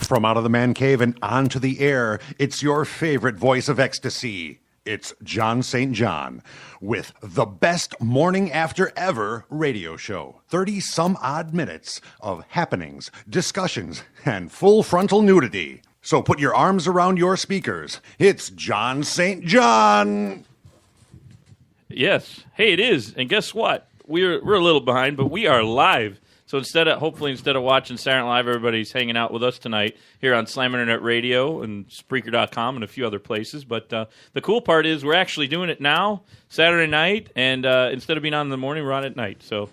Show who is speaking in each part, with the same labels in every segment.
Speaker 1: From out of the man cave and onto the air, it's your favorite voice of ecstasy. It's John St. John with the best morning after ever radio show. 30-some-odd minutes of happenings, discussions, and full frontal nudity. So put your arms around your speakers. It's John St. John.
Speaker 2: Yes. Hey, it is. And guess what? We're a little behind, but we are live. So instead of watching Saturday Night Live, everybody's hanging out with us tonight here on Slam Internet Radio and Spreaker.com and a few other places. But the cool part is we're actually doing it now, Saturday night, and instead of being on in the morning, we're on at night. So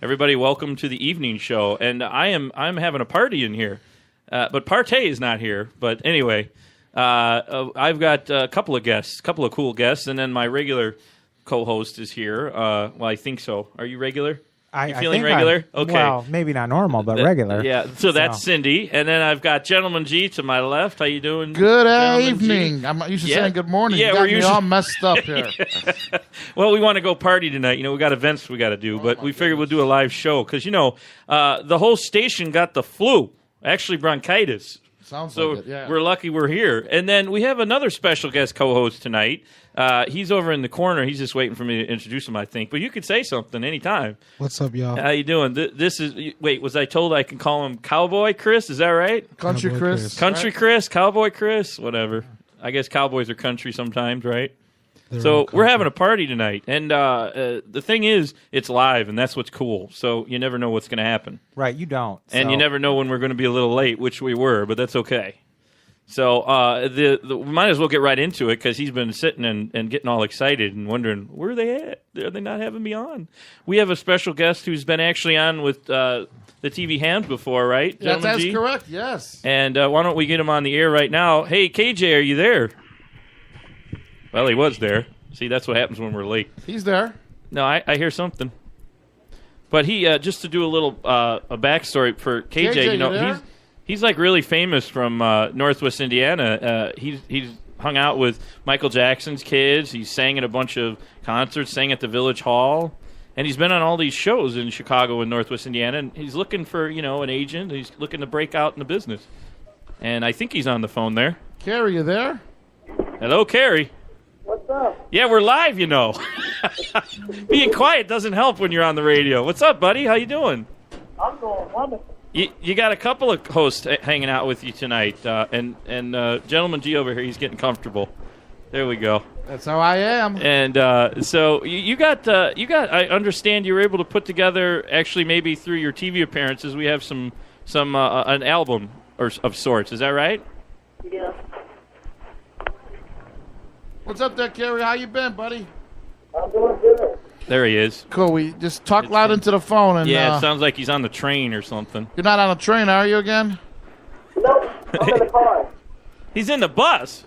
Speaker 2: everybody, welcome to the evening show. And I'm having a party in here, but Partey is not here. But anyway, I've got a couple of cool guests, and then my regular co-host is here. Well, I think so. Are you regular? You feeling regular? Okay.
Speaker 3: Well, maybe not normal, but regular.
Speaker 2: Yeah, so that's Cindy. And then I've got Gentleman G to my left. How you doing?
Speaker 4: Good evening. I'm used to saying good morning.
Speaker 2: Yeah,
Speaker 4: we're all messed up here.
Speaker 2: Well, we want to go party tonight. We got events we got to do, but we figured we'll do a live show because, the whole station got the flu, actually bronchitis.
Speaker 4: Sounds like it, yeah.
Speaker 2: We're lucky we're here. And then we have another special guest co-host tonight. He's over in the corner. He's just waiting for me to introduce him, I think. But you could say something anytime.
Speaker 5: What's up, y'all?
Speaker 2: How you doing? This is. Wait, was I told I can call him Cowboy Chris? Is that right?
Speaker 4: Country Chris.
Speaker 2: Country right? Chris, Cowboy Chris, whatever. I guess cowboys are country sometimes, right? So we're having a party tonight, and the thing is, it's live, and that's what's cool. So you never know what's going to happen.
Speaker 3: Right, you don't.
Speaker 2: And you never know when we're going to be a little late, which we were, but that's okay. So we might as well get right into it because he's been sitting and getting all excited and wondering, where are they at? Are they not having me on? We have a special guest who's been actually on with the TV Hams before, right?
Speaker 4: Yes, that's correct, yes.
Speaker 2: And why don't we get him on the air right now? Hey, KJ, are you there? Well, he was there. See, that's what happens when we're late.
Speaker 4: He's there.
Speaker 2: No, I hear something. But he, just to do a little a backstory for KJ, he's like really famous from Northwest Indiana. He's hung out with Michael Jackson's kids. He sang at a bunch of concerts, sang at the Village Hall. And he's been on all these shows in Chicago and Northwest Indiana. And he's looking for, an agent. He's looking to break out in the business. And I think he's on the phone there.
Speaker 4: Kerry, you there?
Speaker 2: Hello, Kerry.
Speaker 6: What's up?
Speaker 2: Yeah, we're live, Being quiet doesn't help when you're on the radio. What's up, buddy? How you doing?
Speaker 6: I'm doing wonderful.
Speaker 2: You got a couple of hosts hanging out with you tonight, and Gentleman G over here, he's getting comfortable. There we go.
Speaker 4: That's how I am.
Speaker 2: And so you got. I understand you were able to put together, actually, maybe through your TV appearances, we have some an album of sorts. Is that right?
Speaker 6: Yeah.
Speaker 4: What's up there, Kerry? How you been, buddy?
Speaker 6: I'm doing good.
Speaker 2: There he is.
Speaker 4: Cool. We just talk loud into the phone. And
Speaker 2: it sounds like he's on the train or something.
Speaker 4: You're not on a train, are you, again?
Speaker 6: Nope. I'm in the car.
Speaker 2: He's in the bus.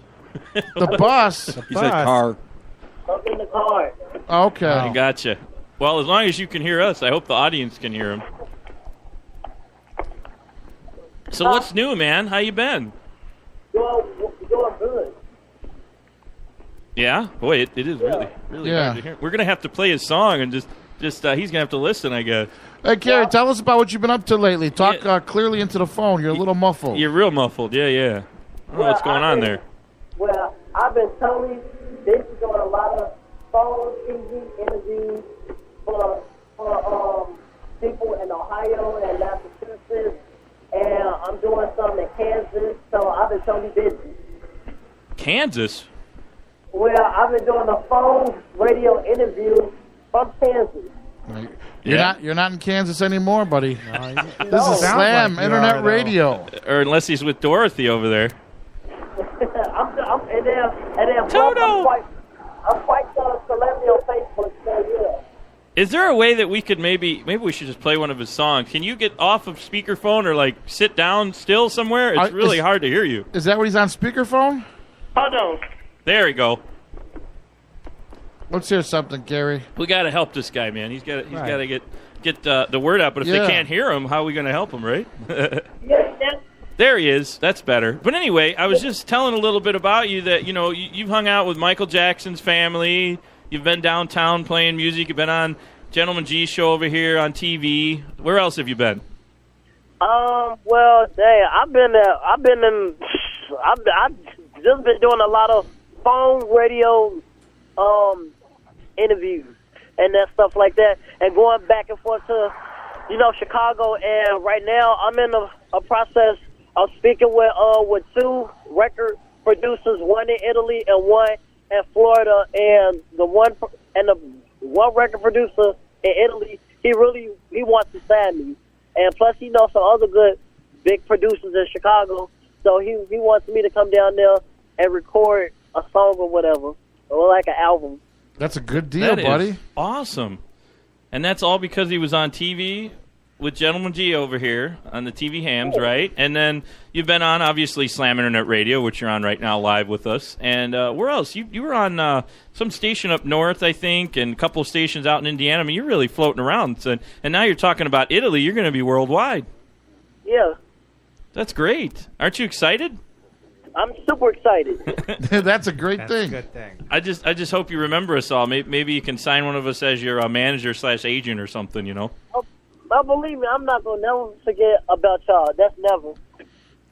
Speaker 4: The bus?
Speaker 5: He said car.
Speaker 6: I'm in the car.
Speaker 4: Okay.
Speaker 2: I gotcha. Well, as long as you can hear us, I hope the audience can hear him. So what's new, man? How you been?
Speaker 6: Doing good.
Speaker 2: Yeah? Boy, it is really hard to hear. We're going to have to play his song and just he's going to have to listen, I guess.
Speaker 4: Hey, Kerry, tell us about what you've been up to lately. Talk clearly into the phone. You're a little muffled.
Speaker 2: You're real muffled. Yeah. I don't know what's going on there.
Speaker 6: Well, I've been totally busy doing a lot of phone, TV interviews for people in Ohio and Massachusetts, and I'm doing some in Kansas, so I've been totally busy.
Speaker 2: Kansas?
Speaker 6: Well, I've been doing a phone radio interview from Kansas.
Speaker 4: Right. You're not in Kansas anymore, buddy. This is Slam Internet Radio.
Speaker 2: Or unless he's with Dorothy over there.
Speaker 6: I'm and then
Speaker 2: Toto!
Speaker 6: I'm quite celebrity on Facebook, so yeah.
Speaker 2: Is there a way that we could maybe we should just play one of his songs? Can you get off of speakerphone or sit down still somewhere? It's really hard to hear you.
Speaker 4: Is that what he's on speakerphone?
Speaker 6: Hold on.
Speaker 2: There we go.
Speaker 4: Let's hear something, Gary.
Speaker 2: We got to help this guy, man. He's got to get the word out. But if they can't hear him, how are we going to help him, right?
Speaker 6: Yeah.
Speaker 2: There he is. That's better. But anyway, I was just telling a little bit about you that, you've hung out with Michael Jackson's family. You've been downtown playing music. You've been on Gentleman G's show over here on TV. Where else have you been?
Speaker 6: Well, dang, I've just been doing a lot of phone radio, interviews and that stuff like that, and going back and forth to, Chicago. And right now, I'm in a process of speaking with two record producers, one in Italy and one in Florida. And the one record producer in Italy, he wants to sign me. And plus, he knows some other good big producers in Chicago. So he wants me to come down there and record a song or whatever, or like an album.
Speaker 4: That's a good deal, buddy.
Speaker 2: Awesome. And that's all because he was on TV with Gentleman G over here on the TV hams, right? And then you've been on, obviously, Slam Internet Radio, which you're on right now live with us. And where else? You were on some station up north, I think, and a couple of stations out in Indiana. I mean, you're really floating around. And now you're talking about Italy. You're going to be worldwide.
Speaker 6: Yeah.
Speaker 2: That's great. Aren't you excited?
Speaker 6: I'm super excited.
Speaker 4: That's a great
Speaker 3: That's
Speaker 4: thing.
Speaker 3: a good thing.
Speaker 2: I just hope you remember us all. Maybe you can sign one of us as your manager/agent or something,
Speaker 6: But believe me, I'm not going to never forget about y'all. That's never.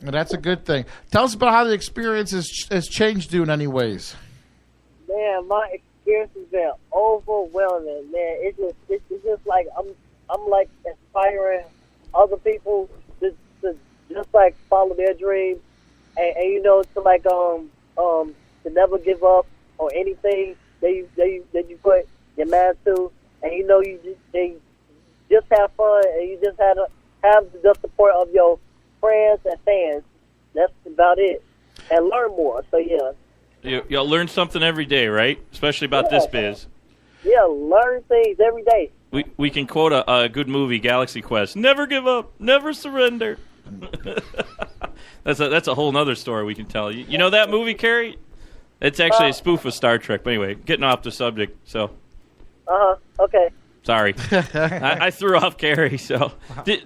Speaker 4: That's a good thing. Tell us about how the experience has changed you in any ways.
Speaker 6: Man, my experience has been overwhelming, man. It's just like I'm like inspiring other people to just like follow their dreams and to like to never give up on anything that you put your mind to, and they just have fun, and you just have to have the support of your friends and fans. That's about it, and learn more. So yeah,
Speaker 2: you'll learn something every day, right? Especially about this biz.
Speaker 6: Yeah, learn things every day.
Speaker 2: We can quote a good movie, Galaxy Quest. Never give up, never surrender. That's a whole nother story we can tell. You know that movie, Kerry? It's actually a spoof of Star Trek. But anyway, getting off the subject. So.
Speaker 6: Okay.
Speaker 2: Sorry, I threw off Kerry. So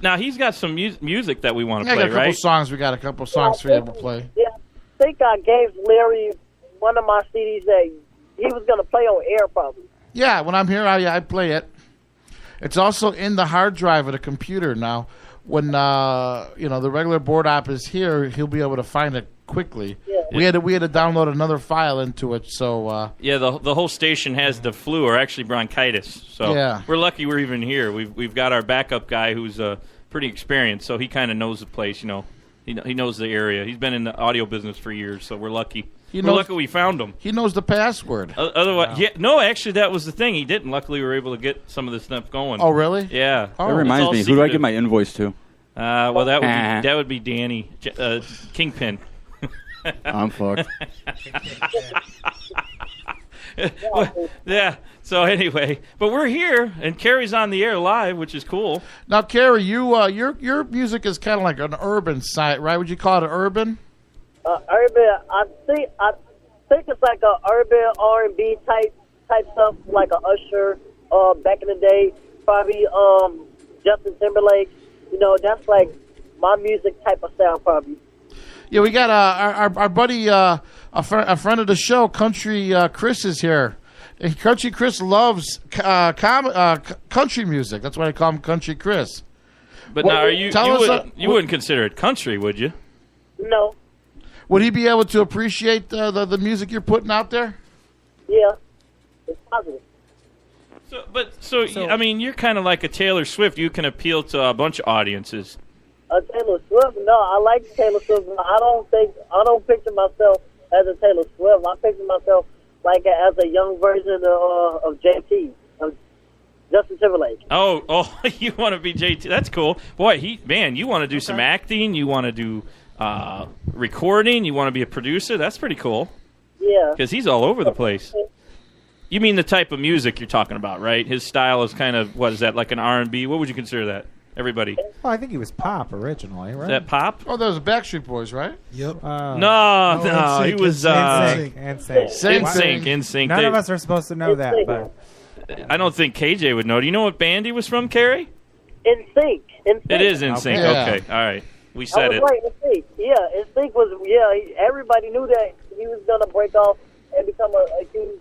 Speaker 2: now he's got some music that we want to play,
Speaker 4: got a couple
Speaker 2: right?
Speaker 4: songs. We got a couple songs for you to play.
Speaker 6: Yeah, I think I gave Larry one of my CDs that he was going to play on air, probably.
Speaker 4: Yeah, when I'm here, I play it. It's also in the hard drive of the computer now. When the regular board op is here, he'll be able to find it quickly.
Speaker 6: Yeah.
Speaker 4: We had to download another file into it. So
Speaker 2: yeah, the whole station has the flu or actually bronchitis. So
Speaker 4: yeah.
Speaker 2: We're lucky we're even here. We've got our backup guy who's pretty experienced, so he kind of knows the place. He knows the area. He's been in the audio business for years, so we're lucky. We're lucky we found him.
Speaker 4: He knows the password.
Speaker 2: Otherwise, actually, that was the thing. He didn't. Luckily, we were able to get some of this stuff going.
Speaker 4: Oh, really?
Speaker 2: Yeah.
Speaker 4: Oh.
Speaker 5: That reminds me. Who do I give my invoice to?
Speaker 2: Well, that would be Danny, Kingpin.
Speaker 5: I'm fucked.
Speaker 2: Yeah. So anyway, but we're here, and Kerry's on the air live, which is cool.
Speaker 4: Now, Kerry, your music is kind of like an urban site, right? Would you call it urban?
Speaker 6: Urban. I think it's like a urban R&B type stuff, like a Usher. Back in the day, probably Justin Timberlake. That's like my music type of sound, probably.
Speaker 4: Yeah, we got our buddy, a friend of the show, Country Chris is here. And Country Chris loves country music. That's why I call him Country Chris.
Speaker 2: But now, you wouldn't consider it country, would you?
Speaker 6: No.
Speaker 4: Would he be able to appreciate the music you're putting out there?
Speaker 6: Yeah, it's positive.
Speaker 2: So I mean, you're kind of like a Taylor Swift. You can appeal to a bunch of audiences.
Speaker 6: Taylor Swift? No, I like Taylor Swift. I don't picture myself as a Taylor Swift. I picture myself like as a young version of JT, of Justin Timberlake.
Speaker 2: Oh, you want to be JT? That's cool, boy. You want to do some acting? You want to do recording? You want to be a producer? That's pretty cool.
Speaker 6: Yeah,
Speaker 2: because he's all over the place. You mean the type of music you're talking about, right? His style is kind of, what is that, like an R&B? What would you consider that? Everybody.
Speaker 3: Well, I think he was pop originally, right?
Speaker 2: Is that pop?
Speaker 4: Oh, that was the Backstreet Boys, right?
Speaker 7: Yep.
Speaker 2: No, he was
Speaker 3: NSYNC. None of us are supposed to know that, but
Speaker 2: I don't think KJ would know. Do you know what band he was from, Kerry?
Speaker 6: NSYNC.
Speaker 2: It is NSYNC.
Speaker 4: Yeah.
Speaker 2: Okay, all right. We said it.
Speaker 6: Right, NSYNC. Yeah, NSYNC was. Everybody knew that he was gonna break off and become a huge.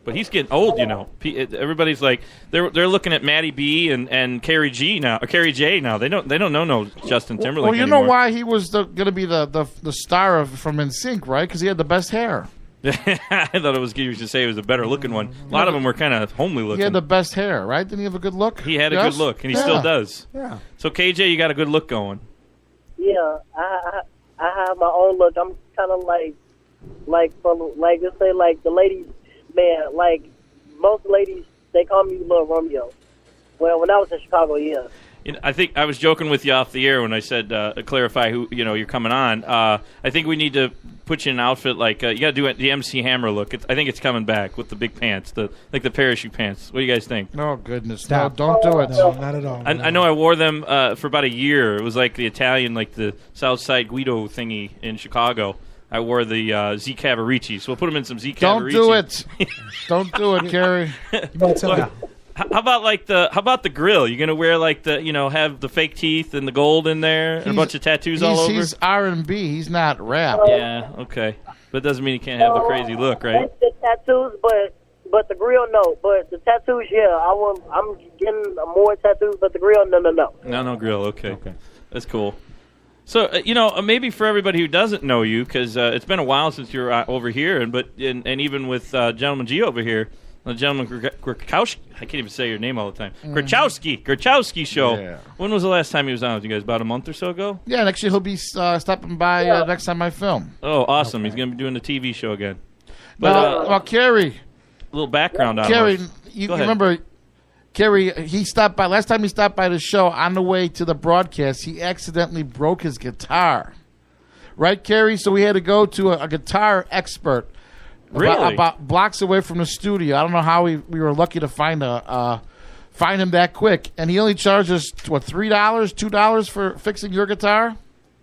Speaker 2: but he's getting old. Everybody's like they're looking at Matty B and Kerry G now, or Kerry J now. They don't know no Justin Timberlake.
Speaker 4: Well, you
Speaker 2: anymore.
Speaker 4: know why he was going to be the star from NSYNC, right? Because he had the best hair.
Speaker 2: I thought it was you should say he was a better looking one. A lot of them were kind of homely looking.
Speaker 4: He had the best hair, right? Didn't he have a good look?
Speaker 2: He had a good look, and he still does.
Speaker 3: Yeah.
Speaker 2: So KJ, you got a good look going.
Speaker 6: Yeah, I have my own look. I'm kind of let's say like the ladies, man. Like most ladies, they call me Lil Romeo. Well, when I was in Chicago, yeah.
Speaker 2: I think I was joking with you off the air when I said clarify who you're coming on. I think we need to put you in an outfit like you got to do the MC Hammer look. I think it's coming back with the big pants, the parachute pants. What do you guys think?
Speaker 4: Oh goodness,
Speaker 3: Stop.
Speaker 4: no! Don't do it.
Speaker 3: No, not at all.
Speaker 2: I know I wore them for about a year. It was like the Italian, like the Southside Guido thingy in Chicago. I wore the Z Cavaricis. So we'll put them in some Z Cavaricis.
Speaker 4: Don't do it. Don't do it, Kerry.
Speaker 2: How about the grill? You gonna wear like have the fake teeth and the gold in there and a bunch of tattoos all over?
Speaker 4: He's R&B. He's not rap.
Speaker 2: Yeah, okay, but it doesn't mean you can't have the crazy look, right?
Speaker 6: The tattoos, but the grill, no. But the tattoos, yeah. I'm getting more tattoos, but the grill, no.
Speaker 2: No grill. Okay, that's cool. So maybe for everybody who doesn't know you, because it's been a while since you were over here, and even with Gentleman G over here. The gentleman Grachowski, I can't even say your name all the time. Grachowski show. Yeah. When was the last time he was on with you guys? About a month or so ago?
Speaker 4: Yeah, and actually he'll be stopping by next time I film.
Speaker 2: Oh, awesome. Okay. He's going to be doing the TV show again.
Speaker 4: But Kerry.
Speaker 2: A little background on
Speaker 4: Kerry, you remember, Kerry, he stopped by, last time he stopped by the show, on the way to the broadcast, he accidentally broke his guitar. Right, Kerry? So we had to go to a guitar expert.
Speaker 2: Really?
Speaker 4: About blocks away from the studio. I don't know how we were lucky to find him that quick. And he only charged us, $3, $2 for fixing your guitar?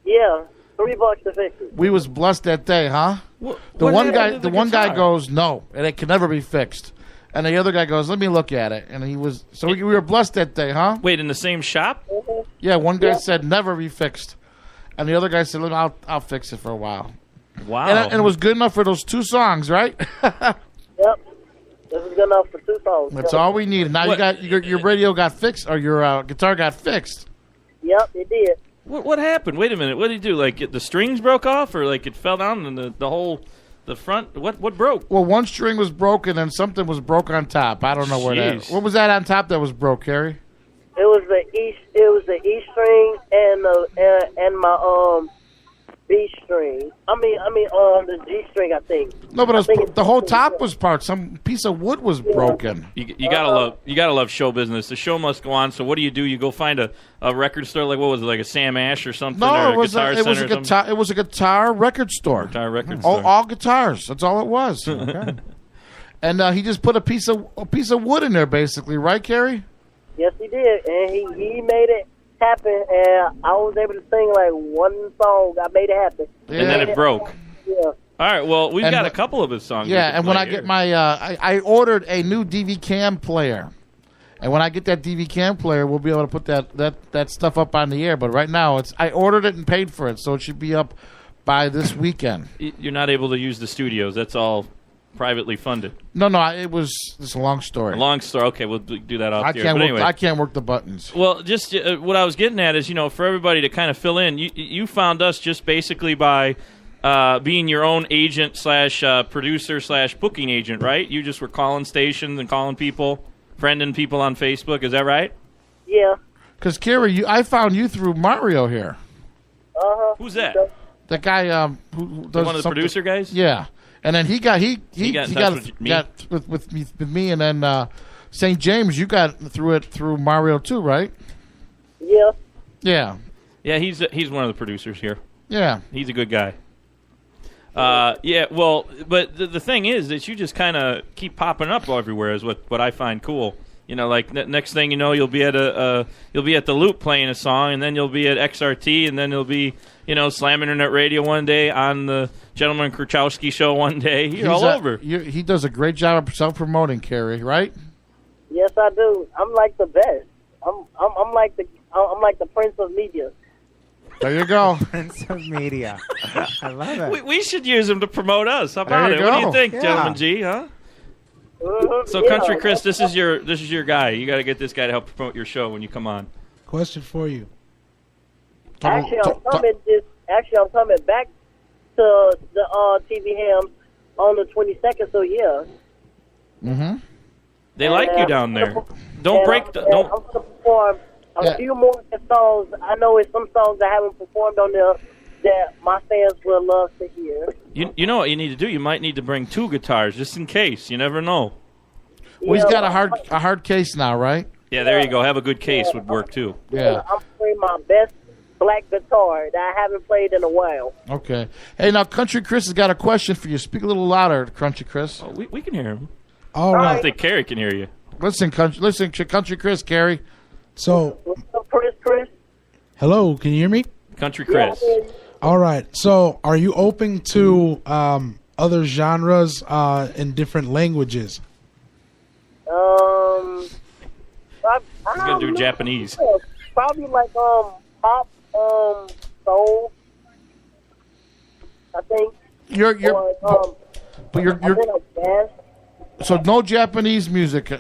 Speaker 6: Yeah, $3 to fix it.
Speaker 4: We was blessed that day, huh? The one guy goes, no, and it can never be fixed. And the other guy goes, let me look at it. And we were blessed that day, huh?
Speaker 2: Wait, in the same shop?
Speaker 6: Mm-hmm.
Speaker 4: Yeah, one guy said never be fixed. And the other guy said, look, I'll fix it for a while.
Speaker 2: Wow.
Speaker 4: And it was good enough for those 2 songs, right?
Speaker 6: Yep. This is good enough for 2 songs.
Speaker 4: That's all we needed. Now you got your radio got fixed, or your guitar got fixed.
Speaker 6: Yep, it did.
Speaker 2: What happened? Wait a minute. What did he do? Like the strings broke off, or like it fell down and the front? What broke?
Speaker 4: Well, one string was broken and something was broke on top. I don't know where that. What was that on top that was broke, Kerry?
Speaker 6: It was the E string and my B string. I mean the G string, I think.
Speaker 4: No, but the whole top was part. Some piece of wood was broken.
Speaker 2: You gotta love show business. The show must go on. So what do? You go find a record store, like what was it, like a Sam Ash or something?
Speaker 4: No,
Speaker 2: or
Speaker 4: it was a guitar. It was a guitar record store.
Speaker 2: Guitar record store.
Speaker 4: All guitars. That's all it was. Okay. And he just put a piece of wood in there, basically, right, Kerry?
Speaker 6: Yes, he did, and he made it happen, and I was able to sing like one song. I made it happen.
Speaker 2: Yeah. And then it broke.
Speaker 6: Yeah.
Speaker 2: All right, well, we've got a couple of his songs.
Speaker 4: Yeah, and when I get my, I ordered a new DV cam player, and when I get that DV cam player, we'll be able to put that stuff up on the air. But right now, I ordered it and paid for it, so it should be up by this weekend.
Speaker 2: You're not able to use the studios. That's all privately funded.
Speaker 4: No, it's a long story.
Speaker 2: A long story. Okay, we'll do that off here.
Speaker 4: I can't work the buttons.
Speaker 2: Well, just what I was getting at is, for everybody to kind of fill in, you found us just basically by being your own agent / producer / booking agent, right? You just were calling stations and calling people, friending people on Facebook. Is that right?
Speaker 6: Yeah.
Speaker 4: Because, Kerry, I found you through Mario here.
Speaker 6: Uh-huh.
Speaker 2: Who's that?
Speaker 4: The guy who does
Speaker 2: one of the producer guys?
Speaker 4: Yeah. And then he got with me, and then St. James, you got through Mario too, right?
Speaker 6: Yeah.
Speaker 4: Yeah.
Speaker 2: Yeah, he's one of the producers here.
Speaker 4: Yeah.
Speaker 2: He's a good guy. Yeah, well, but the thing is that you just kind of keep popping up everywhere is what I find cool. Like next thing you know, you'll be at the Loop playing a song, and then you'll be at XRT, and then you'll be Slam Internet Radio one day, on the Gentleman Krachowski show one day. He's all over.
Speaker 4: He does a great job of self-promoting, Kerry, right?
Speaker 6: Yes, I do. I'm like the best. I'm like the Prince of Media.
Speaker 4: There you go.
Speaker 3: Prince of Media. I love it.
Speaker 2: We should use him to promote us. How about it?
Speaker 4: Go.
Speaker 2: What do you think,
Speaker 3: Yeah.
Speaker 2: Gentleman G? Huh? So, Country Chris, this is your guy. You got to get this guy to help promote your show when you come on.
Speaker 7: Question for you.
Speaker 6: Actually, I'm coming back to the TV Ham on the 22nd. So yeah.
Speaker 4: Mm-hmm.
Speaker 2: They like you down there. Don't break.
Speaker 6: I'm going to perform a few more songs. I know it's some songs I haven't performed on there that my fans will love to hear.
Speaker 2: You know what you need to do? You might need to bring 2 guitars just in case. You never know.
Speaker 4: Well, he's got a hard case now, right?
Speaker 2: Yeah, there you go. Have a good case would work too.
Speaker 4: Yeah.
Speaker 6: I'm playing my best black guitar that I haven't played in a while.
Speaker 4: Okay. Hey, now Country Chris has got a question for you. Speak a little louder, Country Chris.
Speaker 2: Oh, we can hear him.
Speaker 7: All
Speaker 2: I
Speaker 7: right.
Speaker 2: don't think Kerry can hear you.
Speaker 4: Listen, Country Chris, Kerry.
Speaker 7: So,
Speaker 6: What's up, Chris?
Speaker 7: hello, can you hear me?
Speaker 2: Country Chris.
Speaker 7: All right. So, are you open to other genres in different languages?
Speaker 2: He's gonna do Japanese.
Speaker 6: Probably like pop, soul. I think.
Speaker 4: You're
Speaker 6: Jazz.
Speaker 4: so no Japanese music in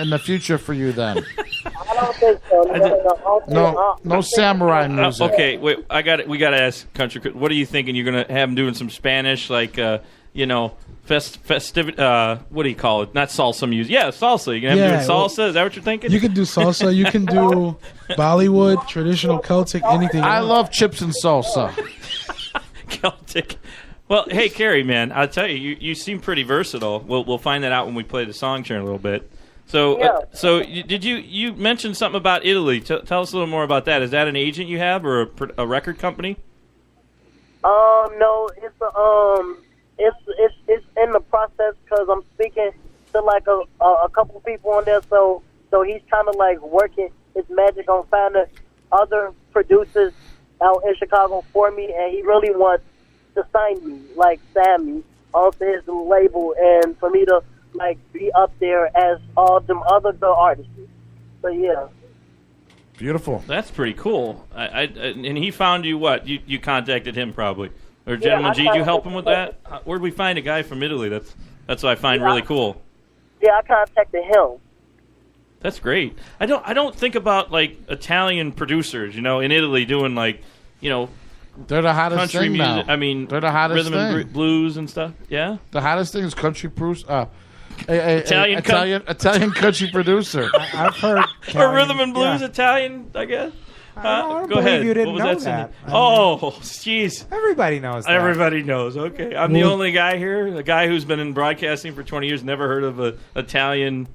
Speaker 4: the future for you then.
Speaker 6: I don't think so.
Speaker 4: No samurai music.
Speaker 2: Okay, wait. We got to ask Country Chris. What are you thinking? You're gonna have him doing some Spanish, like festive. What do you call it? Not salsa music. Yeah, salsa. You gonna have him doing salsa? Is that what you're thinking?
Speaker 7: You can do salsa. You can do Bollywood, traditional Celtic, anything.
Speaker 4: I love chips and salsa.
Speaker 2: Celtic. Well, hey, Kerry, man, I'll tell you, you seem pretty versatile. We'll find that out when we play the song here in a little bit. So, did you mention something about Italy? Tell us a little more about that. Is that an agent you have or a record company?
Speaker 6: No, it's in the process because I'm speaking to like a couple people on there. So he's kind of like working his magic on finding other producers out in Chicago for me, and he really wants to sign me, like Sammy, onto his label, and for me to like be up there as all them other good artists. So yeah.
Speaker 4: Beautiful.
Speaker 2: That's pretty cool. And he found you what? You contacted him probably. Or Gentleman G, did you help him with that? Where'd we find a guy from Italy? That's what I find really cool.
Speaker 6: Yeah, I contacted him.
Speaker 2: That's great. I don't think about like Italian producers, in Italy doing like,
Speaker 4: they're the hottest
Speaker 2: country
Speaker 4: thing
Speaker 2: music.
Speaker 4: now.
Speaker 2: I mean,
Speaker 4: they're the hottest
Speaker 2: rhythm
Speaker 4: thing.
Speaker 2: and blues and stuff. Yeah.
Speaker 4: The hottest thing is country producer.
Speaker 2: Italian
Speaker 4: country producer.
Speaker 7: I've heard.
Speaker 2: Or rhythm and blues,
Speaker 7: yeah.
Speaker 2: Italian, I guess.
Speaker 3: I don't
Speaker 2: Go ahead.
Speaker 3: believe you didn't
Speaker 2: what was
Speaker 3: know
Speaker 2: that?
Speaker 3: that.
Speaker 2: Oh, jeez.
Speaker 3: Everybody knows that.
Speaker 2: Everybody knows. Okay, I'm the only guy here, a guy who's been in broadcasting for 20 years, never heard of an Italian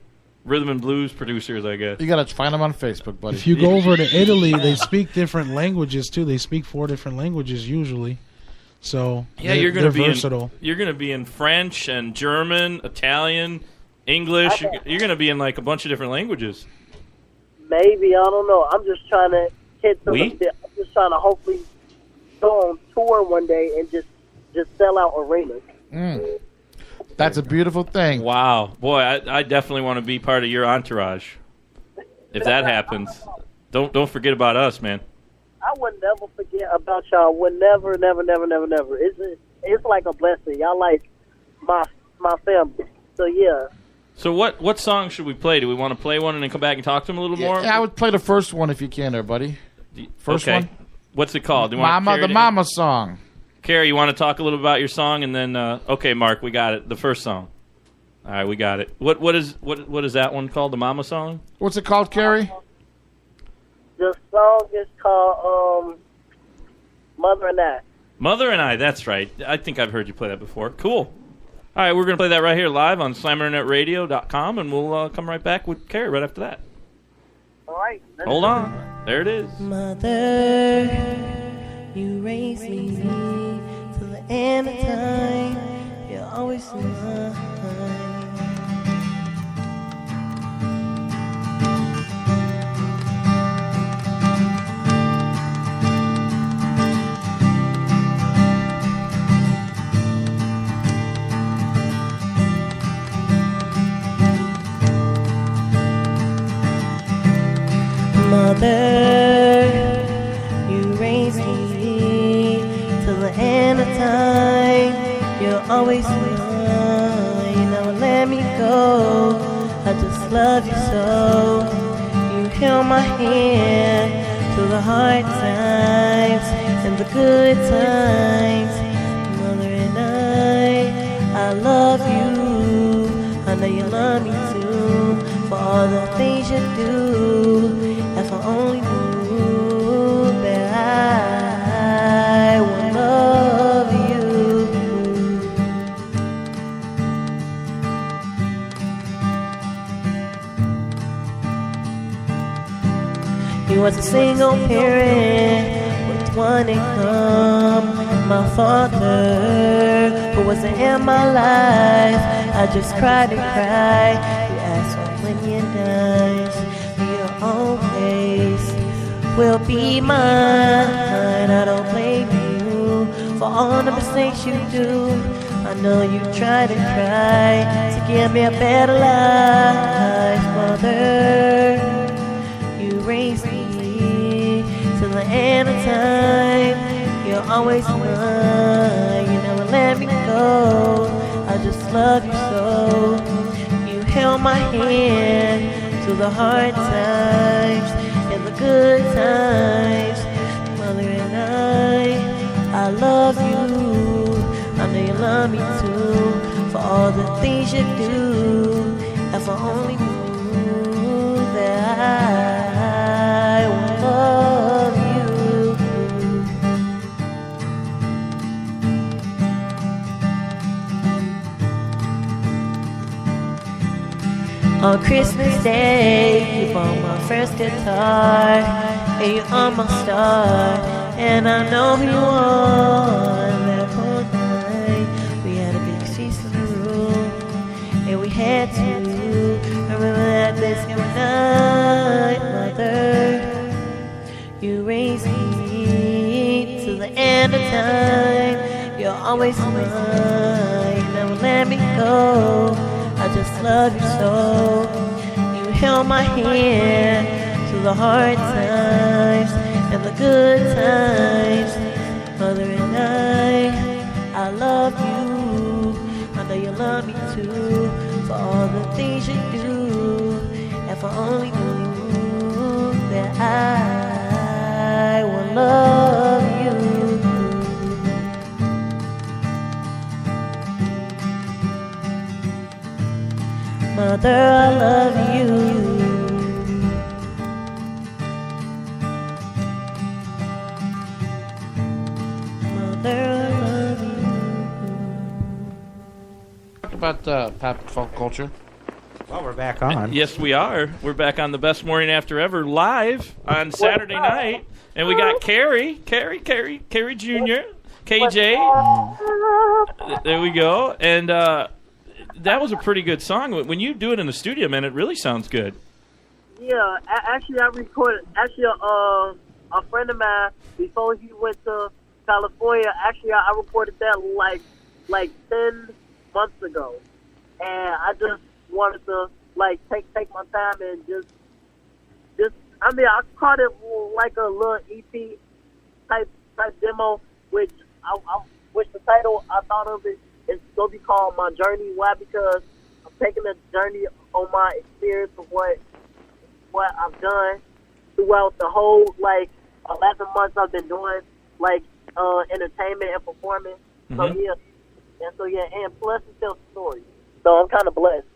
Speaker 2: rhythm and blues producers, I guess.
Speaker 4: You got to find them on Facebook, buddy.
Speaker 7: If you go over to Italy, they speak different languages too. They speak 4 different languages usually. So
Speaker 2: yeah, you're going to be
Speaker 7: versatile.
Speaker 2: You're going to be in French and German, Italian, English. You're going to be in like a bunch of different languages.
Speaker 6: Maybe, I don't know. I'm just trying to hit I'm just trying to hopefully go on tour one day and just sell out arenas.
Speaker 4: That's a beautiful thing.
Speaker 2: Wow, boy, I definitely want to be part of your entourage. If that happens, don't forget about us, man.
Speaker 6: I would never forget about y'all. Would never. It's like a blessing. Y'all like my family. So yeah.
Speaker 2: So what song should we play? Do we want to play one and then come back and talk to him a little more?
Speaker 4: Yeah, I would play the first one if you can there, buddy. First one?
Speaker 2: What's it called? Do you want
Speaker 4: The Mama song.
Speaker 2: Kerry, you want to talk a little about your song, and then okay, Mark, we got it. The first song. All right, we got it. What is that one called? The Mama song?
Speaker 4: What's it called, Kerry?
Speaker 6: The song is called Mother and I.
Speaker 2: Mother and I. That's right. I think I've heard you play that before. Cool. All right, we're going to play that right here live on SlamInternetRadio.com, and we'll come right back with Kerry right after that.
Speaker 6: All right.
Speaker 2: Hold on. There it is.
Speaker 8: Mother, you raised me till the end of time. You're always mine. Mother, you raised me till the end of time. You're always mine. You never let me go. I just love you so. You held my hand through the hard times and the good times. Mother and I love you. I know you love me too. For all the things you do. If I only knew that I would love you. He was a single parent with one income. My father, who wasn't in my life, I just cried and cried. You asked for when you dies, you always will be mine. I don't blame you for all the mistakes you do. I know you tried and tried to give me a better life, mother. You raised me till the end of time. You're always mine. You never let me go. I just love you so. You held my hand through the hard times and the good times. Mother and I love you. I know you love me too. For all the things you do. If I only knew that I would love you. On Christmas Day, you bought my first guitar, and you're on my star, and I know who you are. That whole night, we had a big feast in the room, and we had to remember that Thanksgiving night, mother. You raised me to the end of time. You're always mine. You never let me go. I just love you so. You held my hand through the hard times and the good times. Mother and I love you. I know you love me too. For all the things you do. If I only knew that I would love you. Mother, I love you. Mother, I love you.
Speaker 4: Talk about pop folk culture.
Speaker 3: Well, we're back on.
Speaker 2: Yes, we are. We're back on the best morning after ever live on Saturday night, and we got Kerry Junior, KJ. There we go, and that was a pretty good song. When you do it in the studio, man, it really sounds good.
Speaker 6: Yeah, actually, I recorded. Actually, a friend of mine before he went to California. Actually, I recorded that like 10 months ago, and I just wanted to take my time and just. I mean, I called it like a little EP type demo, which the title I thought of it. It's going to be called My Journey. Why? Because I'm taking a journey on my experience of what I've done throughout the whole 11 months I've been doing entertainment and performing.
Speaker 2: Mm-hmm.
Speaker 6: So and plus it tells a story. So I'm kind of blessed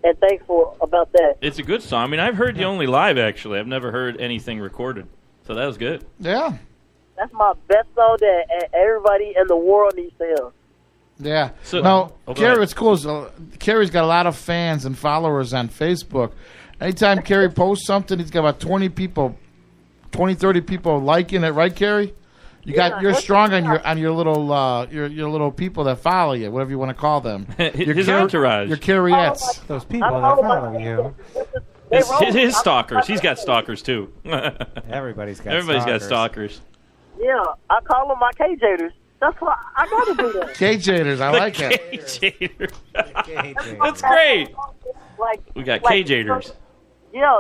Speaker 6: and thankful about that.
Speaker 2: It's a good song. I mean, I've heard you only live, actually. I've never heard anything recorded. So that was good.
Speaker 4: Yeah.
Speaker 6: That's my best song that everybody in the world needs to hear.
Speaker 4: Yeah.
Speaker 2: So,
Speaker 4: now, Kerry, what's cool is Kerry's got a lot of fans and followers on Facebook. Anytime Kerry posts something, he's got about 20, 30 people liking it, right, Kerry? You're strong on your little people that follow you, whatever you want to call them.
Speaker 2: His entourage.
Speaker 4: Your Kerryettes.
Speaker 3: Those people that follow you.
Speaker 2: His stalkers. He's got stalkers too.
Speaker 3: Everybody's got
Speaker 2: stalkers.
Speaker 6: Yeah, I call them my KJers. That's why I gotta do that.
Speaker 4: KJers, I like that.
Speaker 2: KJers. That's great. We got KJers.
Speaker 6: Yeah.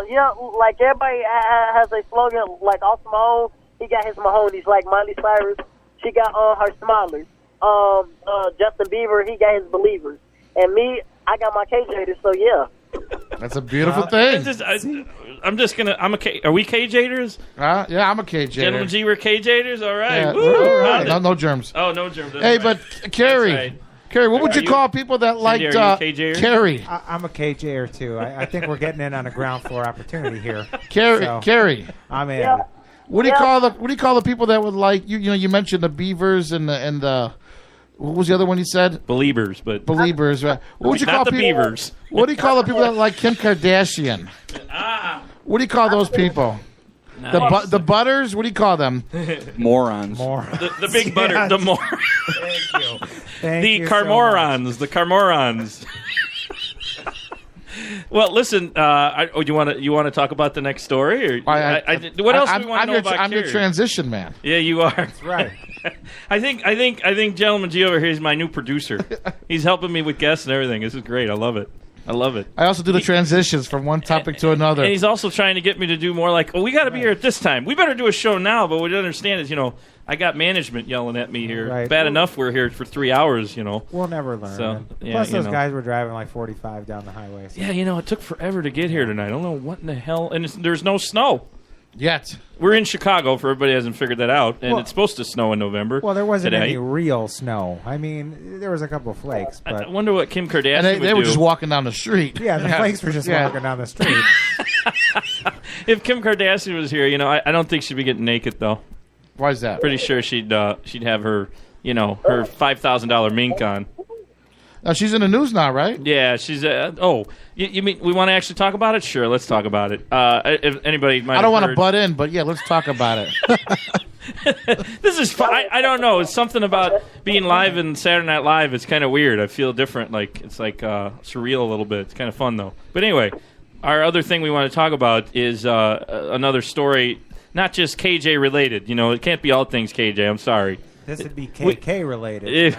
Speaker 6: Like everybody has a slogan. Like Awesome Mahone, he got his Mahoneys. Like Miley Cyrus, she got her Smilers. Justin Bieber, he got his Believers. And me, I got my KJ'ers, so yeah.
Speaker 4: That's a beautiful thing.
Speaker 2: Are we KJ'ers?
Speaker 4: Yeah, I'm a KJ.
Speaker 2: Gentlemen G, we're KJ'ers? All right.
Speaker 4: Yeah.
Speaker 2: Woo!
Speaker 4: All right. No germs.
Speaker 2: Oh, no germs.
Speaker 4: Hey, but Kerry, Kerry, what would you call people that liked Kerry?
Speaker 3: I'm a KJer too. I think we're getting in on a ground floor opportunity here.
Speaker 4: Kerry,
Speaker 3: I'm in.
Speaker 6: Yeah.
Speaker 4: what do you call the people that would like you? You know, you mentioned the Beavers and the what was the other one you said?
Speaker 2: Believers, but
Speaker 4: Believers. Right? What would you
Speaker 2: not
Speaker 4: call
Speaker 2: the
Speaker 4: people?
Speaker 2: Beavers.
Speaker 4: What do you call the people that like Kim Kardashian? What do you call those people?
Speaker 2: Nice.
Speaker 4: The butters. What do you call them?
Speaker 5: Morons.
Speaker 2: The big butter.
Speaker 3: Yes.
Speaker 2: The more.
Speaker 3: Thank
Speaker 2: The
Speaker 3: you
Speaker 2: Carmorons. The Carmorons. Well, listen. You want to talk about the next story, or what else do we want to know about
Speaker 4: I'm your
Speaker 2: Kerry?
Speaker 4: transition man.
Speaker 2: Yeah, you are.
Speaker 3: That's right.
Speaker 2: I think Gentleman G over here is my new producer. He's helping me with guests and everything. This is great. I love it.
Speaker 4: I also do the transitions from one topic to another.
Speaker 2: And he's also trying to get me to do more like, we got to be here at this time. We better do a show now. But what you understand is, I got management yelling at me here.
Speaker 3: Right.
Speaker 2: Bad enough we're here for 3 hours,
Speaker 3: We'll never learn.
Speaker 2: So, yeah,
Speaker 3: Plus, those guys were driving like 45 down the highway. So.
Speaker 2: Yeah, it took forever to get here tonight. I don't know what in the hell. And there's no snow.
Speaker 4: Yet.
Speaker 2: We're in Chicago, for everybody who hasn't figured that out. And it's supposed to snow in November.
Speaker 3: Well, there wasn't
Speaker 2: today.
Speaker 3: any real snow. I mean, there was a couple of flakes. But
Speaker 2: I wonder what Kim Kardashian
Speaker 4: And
Speaker 2: would do.
Speaker 4: they were just walking down the street.
Speaker 3: Yeah, the flakes were just walking down the street.
Speaker 2: If Kim Kardashian was here, I don't think she'd be getting naked, though.
Speaker 4: Why is that?
Speaker 2: Pretty sure she'd have her, her $5,000 mink on.
Speaker 4: Now, she's in the news now, right?
Speaker 2: Yeah, she's. You mean we want to actually talk about it? Sure, let's talk about it. If anybody might,
Speaker 4: I don't want to butt in, but yeah, let's talk about it.
Speaker 2: This is fun. I don't know. It's something about being live in Saturday Night Live. It's kind of weird. I feel different. It's surreal a little bit. It's kind of fun though. But anyway, our other thing we want to talk about is another story, not just KJ related. It can't be all things KJ. I'm sorry.
Speaker 3: This would be KK related.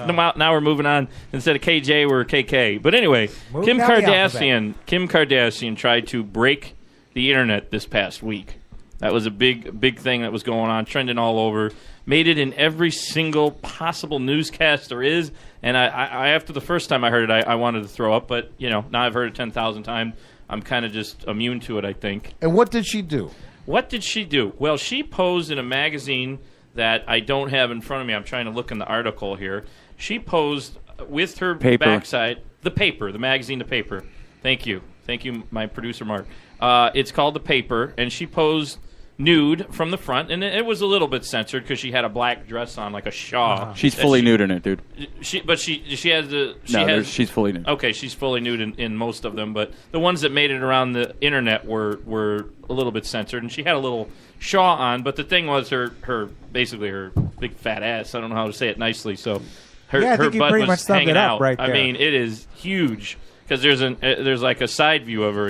Speaker 2: Now we're moving on. Instead of KJ, we're KK. But anyway, Kim Kardashian tried to break the internet this past week. That was a big thing that was going on, trending all over. Made it in every single possible newscast there is. And I after the first time I heard it, I wanted to throw up. But now I've heard it 10,000 times. I'm kind of just immune to it, I think.
Speaker 4: And what did she do?
Speaker 2: What did she do? Well, she posed in a magazine that I don't have in front of me. I'm trying to look in the article here. She posed with her backside, the magazine, The Paper. Thank you, my producer Mark. It's called The Paper, and she posed nude from the front, and it was a little bit censored because she had a black dress on, like a shawl.
Speaker 5: She's fully nude in it, dude.
Speaker 2: She has the.
Speaker 5: She's fully nude.
Speaker 2: Okay, she's fully nude in most of them, but the ones that made it around the internet were a little bit censored, and she had a little shawl on. But the thing was her basically her big fat ass. I don't know how to say it nicely. So her butt was hanging out.
Speaker 3: Right there.
Speaker 2: I mean, it is huge because there's like a side view of her,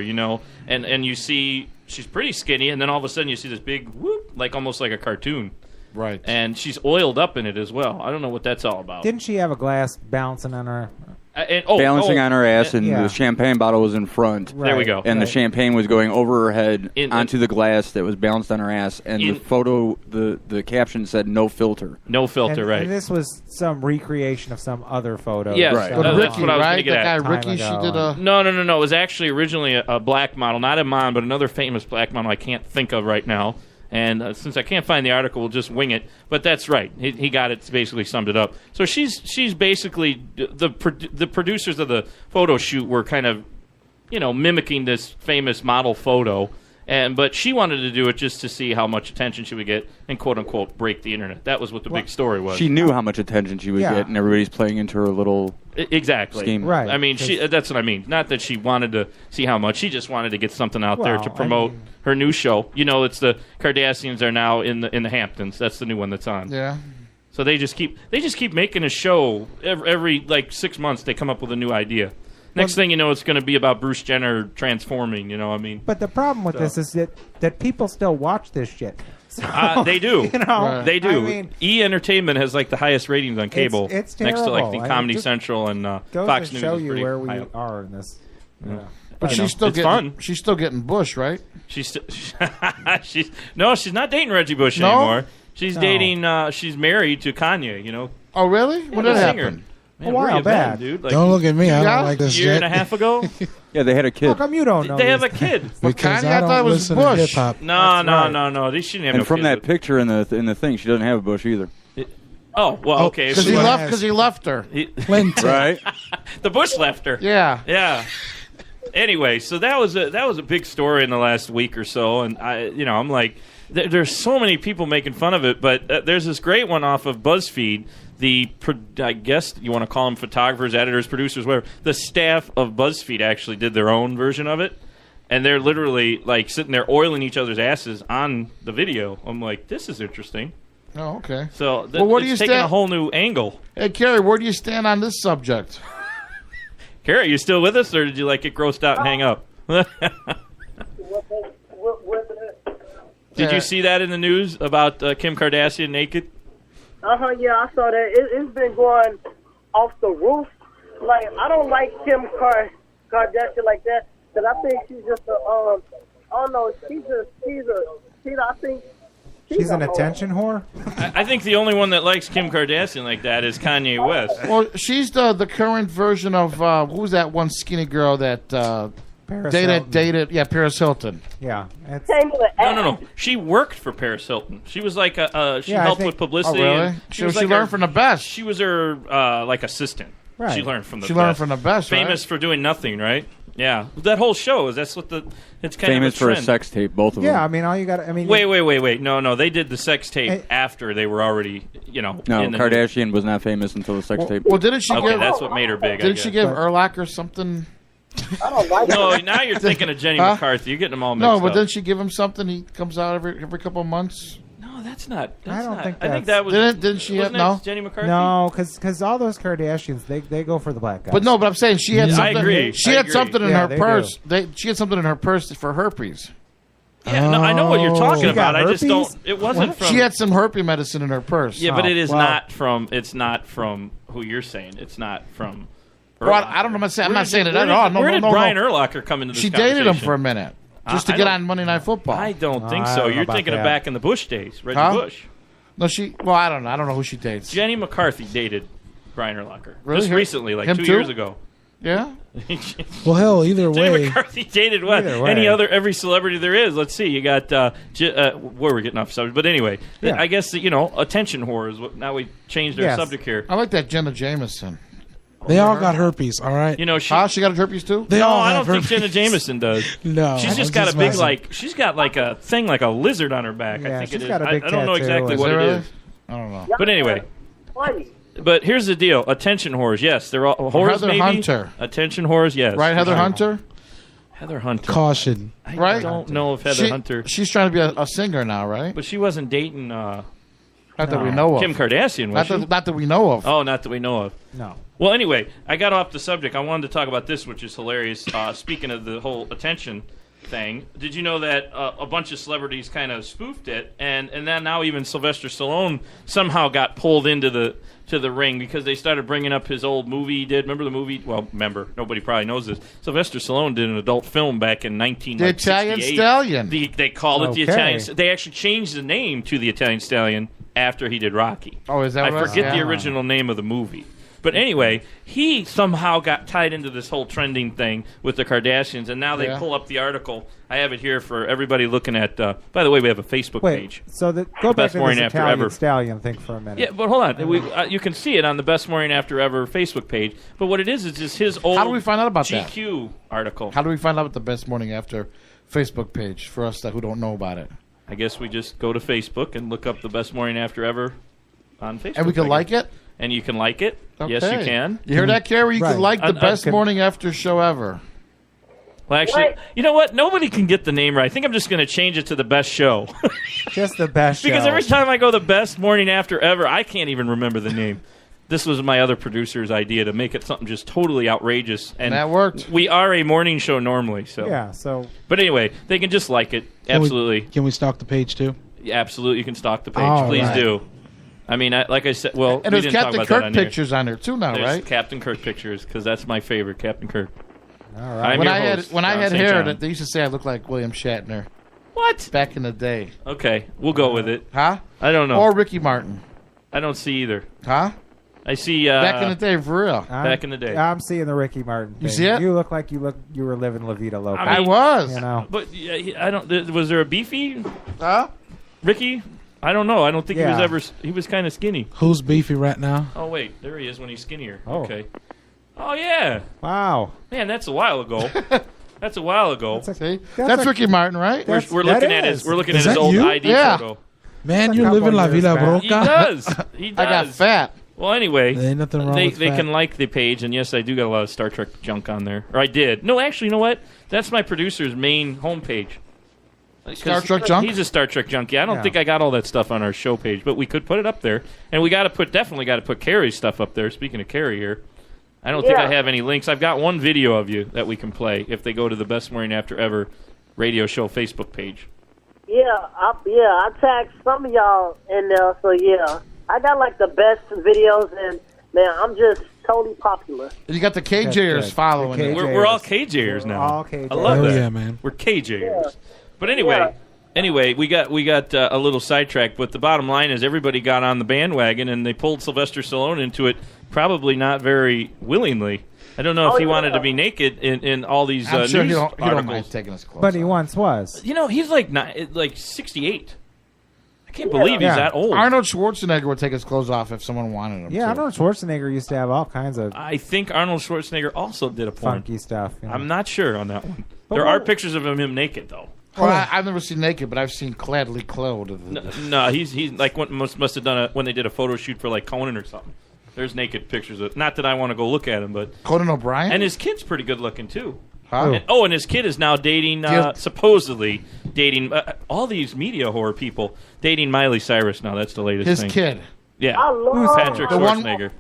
Speaker 2: and you see. She's pretty skinny, and then all of a sudden you see this big whoop, like almost like a cartoon.
Speaker 4: Right.
Speaker 2: And she's oiled up in it as well. I don't know what that's all about.
Speaker 3: Didn't she have a glass bouncing on her?
Speaker 5: Balancing on her ass, and the champagne bottle was in front.
Speaker 2: Right. There we go.
Speaker 5: And the champagne was going over her head onto the glass that was balanced on her ass. And the photo, the caption said, "No filter."
Speaker 2: No filter, right.
Speaker 3: And this was some recreation of some other photo.
Speaker 2: Yes,
Speaker 5: right.
Speaker 2: That's what I was going to get at.
Speaker 4: That guy Ricky, she did a...
Speaker 2: No. It was actually originally a black model, not Iman, but another famous black model I can't think of right now. And since I can't find the article, we'll just wing it. But that's right. He got it, basically summed it up. So she's basically, the producers of the photo shoot were kind of, mimicking this famous model photo. But she wanted to do it just to see how much attention she would get and, quote unquote, break the internet. That was what the big story was.
Speaker 5: She knew how much attention she would get, and everybody's playing into her little scheme.
Speaker 3: Right.
Speaker 2: I mean, that's what I mean. Not that she wanted to see how much. She just wanted to get something out there to promote her new show. It's the Kardashians are now in the Hamptons. That's the new one that's on.
Speaker 4: Yeah.
Speaker 2: So they just keep making a show every like 6 months. They come up with a new idea. Next thing you know, it's going to be about Bruce Jenner transforming.
Speaker 3: But the problem with this is that people still watch this shit. So,
Speaker 2: they do. They do.
Speaker 3: I mean,
Speaker 2: E! Entertainment has like the highest ratings on cable.
Speaker 3: It's
Speaker 2: next to like the
Speaker 3: terrible.
Speaker 2: Comedy Central and
Speaker 3: goes
Speaker 2: Fox
Speaker 3: to
Speaker 2: News.
Speaker 3: show
Speaker 2: is
Speaker 3: you
Speaker 2: pretty
Speaker 3: where we
Speaker 2: high.
Speaker 3: are in this. Yeah.
Speaker 4: But she's still
Speaker 2: it's
Speaker 4: getting
Speaker 2: fun.
Speaker 4: She's still getting Bush, right?
Speaker 2: She's not dating Reggie Bush anymore. She's
Speaker 3: No.
Speaker 2: dating. She's married to Kanye. You know.
Speaker 4: Oh, really? When did
Speaker 2: the
Speaker 4: that
Speaker 2: singer.
Speaker 4: happen?
Speaker 2: Man,
Speaker 3: A
Speaker 2: where
Speaker 3: while
Speaker 2: you been,
Speaker 3: back.
Speaker 2: dude. Like,
Speaker 7: Don't look at me. I
Speaker 4: Yeah?
Speaker 7: don't like
Speaker 2: a
Speaker 7: this
Speaker 2: year
Speaker 7: shit.
Speaker 2: and a half ago.
Speaker 5: Yeah, they had a
Speaker 3: How
Speaker 5: kid.
Speaker 3: come you don't know?
Speaker 2: They have a
Speaker 3: these
Speaker 2: kid.
Speaker 4: With
Speaker 7: Because
Speaker 4: Kanye,
Speaker 7: I
Speaker 4: I
Speaker 7: don't
Speaker 4: thought it was
Speaker 7: listen to hip
Speaker 4: Bush.
Speaker 7: hop.
Speaker 2: No,
Speaker 3: That's
Speaker 2: no. She didn't have no
Speaker 5: And from
Speaker 2: kid
Speaker 5: that
Speaker 2: with-
Speaker 5: picture in the thing, she doesn't have a bush either.
Speaker 2: Oh well, okay.
Speaker 4: Because
Speaker 2: so
Speaker 4: he
Speaker 7: She
Speaker 4: left.
Speaker 7: has-
Speaker 4: Because he left her.
Speaker 7: Clinton.
Speaker 5: Right?
Speaker 2: the Bush left her.
Speaker 4: Yeah.
Speaker 2: Yeah. Anyway, so that was a big story in the last week or so, and I'm like, there's so many people making fun of it, but there's this great one off of BuzzFeed. I guess you want to call them photographers, editors, producers, whatever. The staff of BuzzFeed actually did their own version of it, and they're literally like sitting there oiling each other's asses on the video. I'm like, this is interesting.
Speaker 4: Oh, okay.
Speaker 2: So
Speaker 4: Well, where do
Speaker 2: it's
Speaker 4: you
Speaker 2: taking
Speaker 4: stand-
Speaker 2: a whole new angle.
Speaker 4: Hey, Kerry, where do you stand on this subject?
Speaker 2: Carrie, you still with us, or did you like get grossed out and hang up? Did
Speaker 4: Yeah.
Speaker 2: you see that in the news about Kim Kardashian naked?
Speaker 6: Yeah, I saw that. It's been going off the roof. Like, I don't like Kim Kardashian like that, because I think she's just a, I don't know, I think
Speaker 3: She's an
Speaker 6: a hoe.
Speaker 3: attention whore.
Speaker 2: I think the only one that likes Kim Kardashian like that is Kanye West.
Speaker 4: Well, she's the current version of who's that one skinny girl that
Speaker 3: Paris Hilton.
Speaker 4: dated Paris Hilton.
Speaker 3: Yeah. It's,
Speaker 6: Can't even act.
Speaker 2: No. She worked for Paris Hilton. She was like she
Speaker 3: Yeah, I
Speaker 2: helped
Speaker 3: think-
Speaker 2: with publicity.
Speaker 4: Oh, really?
Speaker 2: and
Speaker 4: She
Speaker 2: was like
Speaker 4: learned
Speaker 2: her-
Speaker 4: from the best.
Speaker 2: She was her like assistant.
Speaker 3: Right.
Speaker 2: She learned from the
Speaker 4: She
Speaker 2: best.
Speaker 4: learned from the best, right?
Speaker 2: Famous for doing nothing, right? Yeah. That whole show is it's kind
Speaker 5: Famous
Speaker 2: of a
Speaker 5: for a
Speaker 2: trend.
Speaker 5: sex tape, both of them.
Speaker 3: yeah, I mean, all you got. I mean,
Speaker 2: Wait. No. They did the sex tape
Speaker 3: Hey.
Speaker 2: after they were already,
Speaker 5: No,
Speaker 2: in the
Speaker 5: Kardashian was not famous until the sex tape.
Speaker 4: Well, didn't she
Speaker 2: Okay,
Speaker 4: give?
Speaker 2: that's what made her big. I
Speaker 4: Didn't
Speaker 2: guess.
Speaker 4: she give Urlacher something?
Speaker 6: I don't like it.
Speaker 2: No, now you're thinking of Jenny
Speaker 4: Huh?
Speaker 2: McCarthy. You're getting them all mixed
Speaker 4: No,
Speaker 2: up.
Speaker 4: but didn't she give him something? He comes out every couple of months.
Speaker 2: No, that's not.
Speaker 3: I don't think
Speaker 2: I think
Speaker 3: that's-
Speaker 2: that was.
Speaker 4: Didn't she have
Speaker 2: wasn't
Speaker 4: no?
Speaker 2: that Jenny McCarthy?
Speaker 3: No, because all those Kardashians, they go for the black guys.
Speaker 4: But no, but I'm saying she had
Speaker 2: Yeah, I
Speaker 4: something.
Speaker 2: agree.
Speaker 4: She
Speaker 2: I
Speaker 4: had
Speaker 2: agree.
Speaker 4: something in
Speaker 3: Yeah,
Speaker 4: her
Speaker 3: they
Speaker 4: purse. She had something in her purse for herpes.
Speaker 2: Yeah, no, I know what you're talking
Speaker 3: She
Speaker 2: about.
Speaker 3: got
Speaker 2: I just
Speaker 3: herpes?
Speaker 2: don't. It wasn't from.
Speaker 4: She had some herpes medicine in her purse.
Speaker 2: Yeah, but
Speaker 3: Oh,
Speaker 2: it is
Speaker 3: well.
Speaker 2: not from. It's not from who you're saying. It's not from.
Speaker 4: Well, I don't know. I'm not saying it at all. No,
Speaker 2: Where
Speaker 4: no,
Speaker 2: did
Speaker 4: no,
Speaker 2: Brian
Speaker 4: no.
Speaker 2: Urlacher come into this
Speaker 4: She dated him
Speaker 2: conversation?
Speaker 4: for a minute just to
Speaker 2: I
Speaker 4: get
Speaker 2: don't-
Speaker 4: on Monday Night Football.
Speaker 2: I don't think
Speaker 3: I
Speaker 2: so.
Speaker 3: don't know
Speaker 2: You're
Speaker 3: about
Speaker 2: thinking of
Speaker 3: that.
Speaker 2: back in the Bush days, Reggie
Speaker 4: Huh?
Speaker 2: Bush.
Speaker 4: No, well, I don't know. I don't know who she dates.
Speaker 2: Jenny McCarthy dated Brian Urlacher
Speaker 4: Really?
Speaker 2: just recently, like
Speaker 4: Him
Speaker 2: 2
Speaker 4: too?
Speaker 2: years ago.
Speaker 4: Yeah.
Speaker 7: Well, hell, either
Speaker 2: Jenny
Speaker 7: way.
Speaker 2: McCarthy dated what?
Speaker 3: Either way.
Speaker 2: Every celebrity there is. Let's see. You got where we're getting off subject, but anyway,
Speaker 3: Yeah.
Speaker 2: I guess attention whore is what. Now we changed our
Speaker 3: Yes.
Speaker 2: subject here.
Speaker 4: I like that Jenna Jameson.
Speaker 7: They all got herpes, all right?
Speaker 4: She got herpes too?
Speaker 7: They
Speaker 2: no,
Speaker 7: all
Speaker 2: I
Speaker 7: have
Speaker 2: don't think
Speaker 7: herpes.
Speaker 2: Jenna Jameson does.
Speaker 7: No.
Speaker 2: She's
Speaker 7: I'm
Speaker 2: just got a big
Speaker 7: messing.
Speaker 2: she's got like a thing like a lizard on her back.
Speaker 3: Yeah,
Speaker 2: I think
Speaker 3: she's
Speaker 2: it is.
Speaker 3: got a big
Speaker 2: I don't know
Speaker 3: tattoo.
Speaker 2: exactly
Speaker 3: Is
Speaker 2: what
Speaker 4: it
Speaker 2: it
Speaker 4: really?
Speaker 2: is.
Speaker 4: I don't know.
Speaker 2: But anyway,
Speaker 6: Funny.
Speaker 2: but here's the deal: attention whores. Yes, they're all whores.
Speaker 4: Heather
Speaker 2: maybe
Speaker 4: Hunter.
Speaker 2: Attention whores. Yes,
Speaker 4: Right, Heather Hunter?
Speaker 2: Heather Hunter.
Speaker 7: Caution.
Speaker 2: I
Speaker 4: Right?
Speaker 2: don't know if Heather Hunter,
Speaker 4: She's trying to be a singer now, right?
Speaker 2: but she wasn't dating
Speaker 4: Not that we know of.
Speaker 2: Kim Kardashian, was she?
Speaker 4: Not that we know of.
Speaker 2: Oh, not that we know of.
Speaker 3: No.
Speaker 2: Well, anyway, I got off the subject. I wanted to talk about this, which is hilarious. Speaking of the whole attention thing, did you know that a bunch of celebrities kind of spoofed it, and then now even Sylvester Stallone somehow got pulled into the ring because they started bringing up his old movie he did. Remember the movie? Well, nobody probably knows this. Sylvester Stallone did an adult film back in 1968.
Speaker 4: The Italian Stallion.
Speaker 2: They called it the
Speaker 3: Okay.
Speaker 2: Italian. They actually changed the name to the Italian Stallion after he did Rocky.
Speaker 4: Oh, is that
Speaker 2: I
Speaker 4: what it was?
Speaker 2: forget the
Speaker 4: Yeah.
Speaker 2: original name of the movie. But anyway, he somehow got tied into this whole trending thing with the Kardashians, and now they
Speaker 4: Yeah.
Speaker 2: pull up the article. I have it here for everybody looking at. By the way, we have a Facebook
Speaker 3: Wait.
Speaker 2: page.
Speaker 3: So go back
Speaker 2: Best
Speaker 3: to
Speaker 2: morning
Speaker 3: this
Speaker 2: after
Speaker 3: Italian
Speaker 2: ever.
Speaker 3: stallion thing for a minute.
Speaker 2: Yeah, but hold on. You can see it on the Best Morning After Ever Facebook page. But what it is just his old
Speaker 4: How do we find out about that?
Speaker 2: GQ article.
Speaker 4: How do we find out about the Best Morning After Facebook page for us who don't know about it?
Speaker 2: I guess we just go to Facebook and look up the Best Morning After Ever on Facebook.
Speaker 4: And we can
Speaker 2: I
Speaker 4: like
Speaker 2: guess.
Speaker 4: it?
Speaker 2: And you can like it. Yes, you
Speaker 4: Okay.
Speaker 2: can.
Speaker 4: You hear that, Kerry? You
Speaker 3: Right.
Speaker 4: can like the
Speaker 2: I
Speaker 4: Best
Speaker 2: can-
Speaker 4: Morning After show ever.
Speaker 2: Well, actually,
Speaker 6: What?
Speaker 2: you know what? Nobody can get the name right. I think I'm just going to change it to the Best Show.
Speaker 3: Just the best
Speaker 2: Because
Speaker 3: show.
Speaker 2: every time I go the Best Morning After Ever, I can't even remember the name. This was my other producer's idea to make it something just totally outrageous. And
Speaker 4: that worked.
Speaker 2: We are a morning show normally, so.
Speaker 3: Yeah, so
Speaker 2: But anyway, they can just like it. Absolutely.
Speaker 7: Can we stalk the page too?
Speaker 2: Yeah, absolutely. You can stalk the page.
Speaker 7: All
Speaker 2: Please
Speaker 7: right.
Speaker 2: do. I mean, like I said, well,
Speaker 4: And
Speaker 2: we
Speaker 4: there's
Speaker 2: didn't talk
Speaker 4: Captain
Speaker 2: about that
Speaker 4: Kirk
Speaker 2: on here.
Speaker 4: pictures on there too now,
Speaker 2: There's
Speaker 4: right?
Speaker 2: Captain Kirk pictures, because that's my favorite, Captain Kirk.
Speaker 3: all right.
Speaker 2: I'm
Speaker 4: When
Speaker 2: your
Speaker 4: I
Speaker 2: host,
Speaker 4: had
Speaker 2: John
Speaker 4: hair,
Speaker 2: St. John.
Speaker 4: that they used to say I looked like William Shatner.
Speaker 2: What?
Speaker 4: Back in the day.
Speaker 2: Okay, we'll go with it.
Speaker 4: Huh?
Speaker 2: I don't know.
Speaker 4: Or Ricky Martin.
Speaker 2: I don't see either.
Speaker 4: Huh?
Speaker 2: I see.
Speaker 4: Back in the day, for real.
Speaker 2: Back in the day.
Speaker 3: I'm seeing the Ricky Martin thing.
Speaker 4: You see it?
Speaker 3: You look like you were living La Vida Loca.
Speaker 4: I was.
Speaker 3: You know.
Speaker 2: But I don't. Was there a beefy
Speaker 4: Huh?
Speaker 2: Ricky? I don't know. I don't think he was
Speaker 3: Yeah.
Speaker 2: ever. He was kind of skinny.
Speaker 7: Who's beefy right now?
Speaker 2: Oh wait, there he is when he's skinnier.
Speaker 3: Oh.
Speaker 2: Okay. Oh yeah,
Speaker 3: Wow.
Speaker 2: man, that's a while ago. That's a while ago.
Speaker 4: See?
Speaker 3: That's
Speaker 4: That's
Speaker 3: like-
Speaker 4: Ricky Martin, right?
Speaker 2: We're
Speaker 3: that
Speaker 2: looking at
Speaker 3: is.
Speaker 2: his. We're looking
Speaker 7: Is
Speaker 2: at his
Speaker 7: that
Speaker 2: old
Speaker 7: you?
Speaker 2: ID
Speaker 4: Yeah.
Speaker 2: photo.
Speaker 7: Man,
Speaker 3: That's
Speaker 7: you
Speaker 3: a
Speaker 7: live in
Speaker 3: couple
Speaker 7: La
Speaker 3: years
Speaker 7: Vida
Speaker 3: back.
Speaker 2: He
Speaker 7: Broca.
Speaker 2: does. He does.
Speaker 4: I got fat.
Speaker 2: Well, anyway,
Speaker 7: There ain't nothing wrong with
Speaker 2: they
Speaker 7: fat.
Speaker 2: can like the page, and yes, I do got a lot of Star Trek junk on there. Or I did. No, actually, you know what? That's my producer's main homepage.
Speaker 4: Star Trek junk?
Speaker 2: He's a Star Trek junkie. I don't
Speaker 3: Yeah.
Speaker 2: think I got all that stuff on our show page, but we could put it up there, and we definitely got to put Carrie's stuff up there. Speaking of Carrie here, I don't think I have any links. I've got one video of you that we can play if they go to the Best Morning After Ever radio show Facebook page.
Speaker 6: I tagged some of y'all in there, so yeah. I got like the best videos, and man, I'm just totally popular.
Speaker 4: And you got the
Speaker 3: That's
Speaker 4: KJers
Speaker 3: good.
Speaker 4: following
Speaker 3: The
Speaker 4: it.
Speaker 2: We're all KJers now.
Speaker 3: all KJers.
Speaker 2: I love
Speaker 7: Hell
Speaker 2: that.
Speaker 7: yeah, man.
Speaker 2: We're KJers. But anyway, we got a little sidetracked. But the bottom line is everybody got on the bandwagon and they pulled Sylvester Stallone into it, probably not very willingly. I don't know if he wanted to be naked in all these
Speaker 4: I'm sure
Speaker 2: news
Speaker 4: he don't
Speaker 2: articles.
Speaker 4: mind taking his clothes
Speaker 3: But he
Speaker 4: off.
Speaker 3: once was.
Speaker 2: You know, he's like 68. I can't believe he's
Speaker 3: Yeah.
Speaker 2: that old.
Speaker 4: Arnold Schwarzenegger would take his clothes off if someone wanted him
Speaker 3: Yeah,
Speaker 4: to.
Speaker 3: Arnold Schwarzenegger used to have all kinds of
Speaker 2: I think Arnold Schwarzenegger also did a porn.
Speaker 3: funky stuff. You know.
Speaker 2: I'm not sure on that one. There are pictures of him naked though.
Speaker 4: Well, I've never seen naked, but I've seen gladly clothed.
Speaker 2: No, he's like what must have done when they did a photo shoot for like Conan or something. There's naked pictures of. Not that I want to go look at him, but
Speaker 4: Conan O'Brien?
Speaker 2: and his kid's pretty good looking too.
Speaker 4: Huh?
Speaker 2: And his kid is now dating, supposedly dating all these media whore people dating Miley Cyrus now. That's the latest
Speaker 4: His
Speaker 2: thing.
Speaker 4: kid.
Speaker 2: Yeah,
Speaker 6: I love
Speaker 2: Patrick
Speaker 4: The one-
Speaker 2: Schwarzenegger.